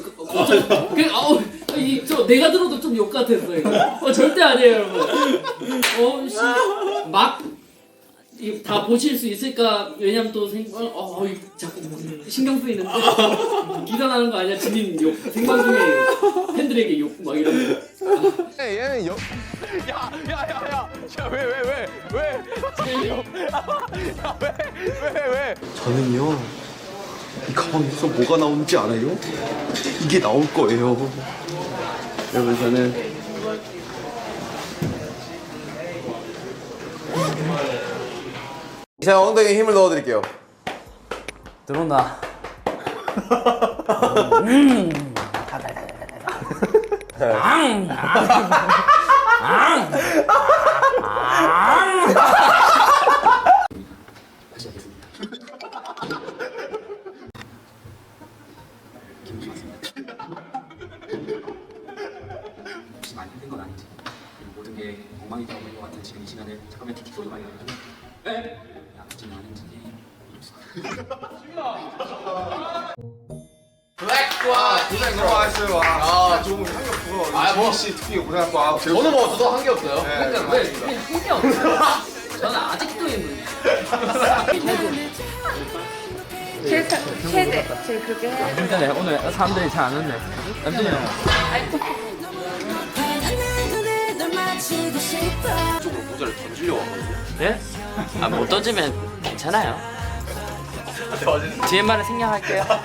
Speaker 2: 저 내가 들어도 좀 욕 같았어 이거. 절대 아니에요 여러분. 씨 막 다 보실 수 있을까? 왜냐면 또 자꾸 신경 쓰이는데 기사 나는 거 아니야? 지민 욕 생방송에 팬들에게 욕 막 이런 거.
Speaker 6: 얘는 여. 야야야야. 왜? 왜?
Speaker 21: 저는요 이 가방에서 뭐가 나오는지 알아요? 이게 나올 거예요. 여러분 저는
Speaker 15: 제가 엉덩이에 힘을 넣어드릴게요.
Speaker 7: 들어온다.
Speaker 23: 혹시 많이 힘든 건 아닌지, 모든 게 엉망이 되어 있는 것 같은 지금 이 시간을 잠깐만 틱틱 소리 많이 나거든요. 네? 아프진 않은지.
Speaker 22: 블랙과 고생 너무 많았어요. 아, 좀 한개 없어. 지민 씨 특히 고생했고.
Speaker 15: 저는 뭐 저도 한 게 없어요.
Speaker 2: 그러니까 왜 한게 없어? 저는 아직도 있는.
Speaker 17: 최대 제일 그렇게 해.
Speaker 3: 힘드네. 오늘 사람들이 잘 안 왔네. 남준이 형.
Speaker 15: 이쪽으로 모자를 던지려고 하거든요.
Speaker 3: 네? 못 던지면 괜찮아요. DMR을 생략할게요.
Speaker 15: 자,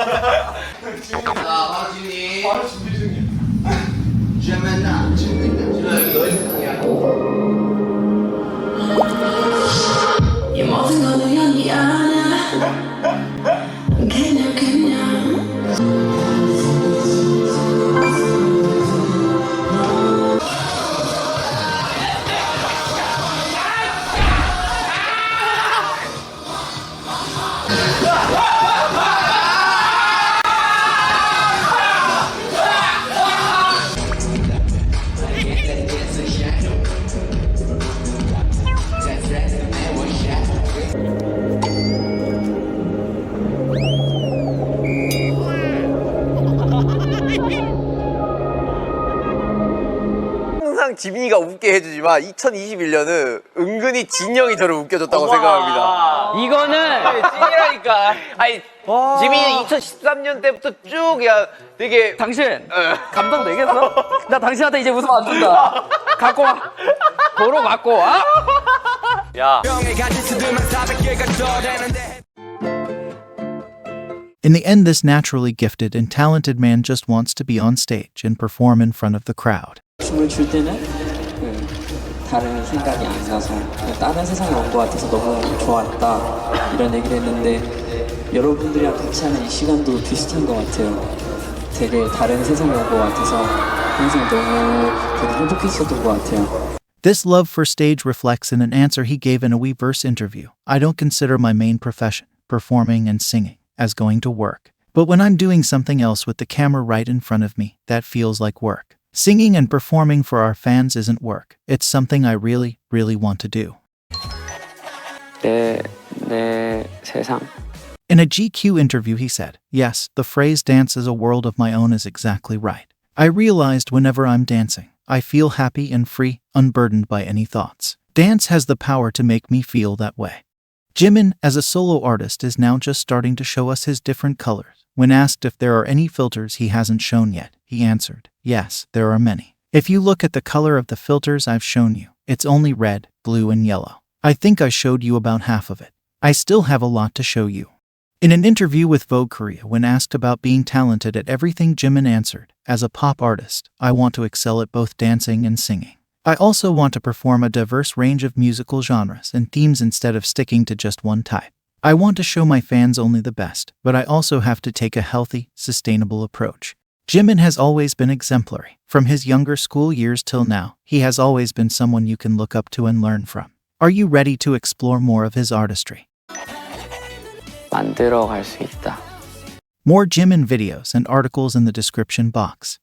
Speaker 15: 하진이.
Speaker 22: 바로 준비 중이야.
Speaker 24: 이 모든 건 우연이 아니야. 그냥
Speaker 15: 항상 지민이가 웃게 해주지만 2021년은 은근히 진영이 저를 웃겨줬다고 생각합니다.
Speaker 7: 이거는
Speaker 15: 찐이라니까. 아니 지민이 2013년 때부터 쭉 그냥 되게
Speaker 7: 당신 감당 되겠어? 나 당신한테 이제 웃음 안 준다. 갖고 와. 도로 갖고 와.
Speaker 15: 야.
Speaker 1: In the end, this naturally gifted and talented man just wants to be on stage and perform in front of the crowd.
Speaker 3: 춤을 출 때는 다른 생각이 안 나서 다른 세상에 온 것 같아서 너무 좋았다 이런 얘기를 했는데 여러분들이랑 같이 하는 이 시간도 비슷한 것 같아요. 되게 다른 세상에 온 것 같아서 항상 너무 되게 행복했었던 것 같아요.
Speaker 1: This love for stage reflects in an answer he gave in a Weverse interview. I don't consider my main profession, performing and singing, as going to work. But when I'm doing something else with the camera right in front of me, that feels like work. Singing and performing for our fans isn't work. It's something I really, really want to do.
Speaker 3: 내 세상.
Speaker 1: In a GQ interview, he said, "Yes, the phrase dance is a world of my own is exactly right. I realized whenever I'm dancing, I feel happy and free, unburdened by any thoughts. Dance has the power to make me feel that way." Jimin, as a solo artist, is now just starting to show us his different colors. When asked if there are any filters he hasn't shown yet, he answered, "Yes, there are many. If you look at the color of the filters I've shown you, it's only red, blue, and yellow. I think I showed you about half of it. I still have a lot to show you." In an interview with Vogue Korea, when asked about being talented at everything, Jimin answered, "As a pop artist, I want to excel at both dancing and singing. I also want to perform a diverse range of musical genres and themes instead of sticking to just one type. I want to show my fans only the best, but I also have to take a healthy, sustainable approach." Jimin has always been exemplary. From his younger school years till now, he has always been someone you can look up to and learn from. Are you ready to explore more of his artistry?
Speaker 3: 만들어갈 수 있다.
Speaker 1: More Jimin videos and articles in the description box.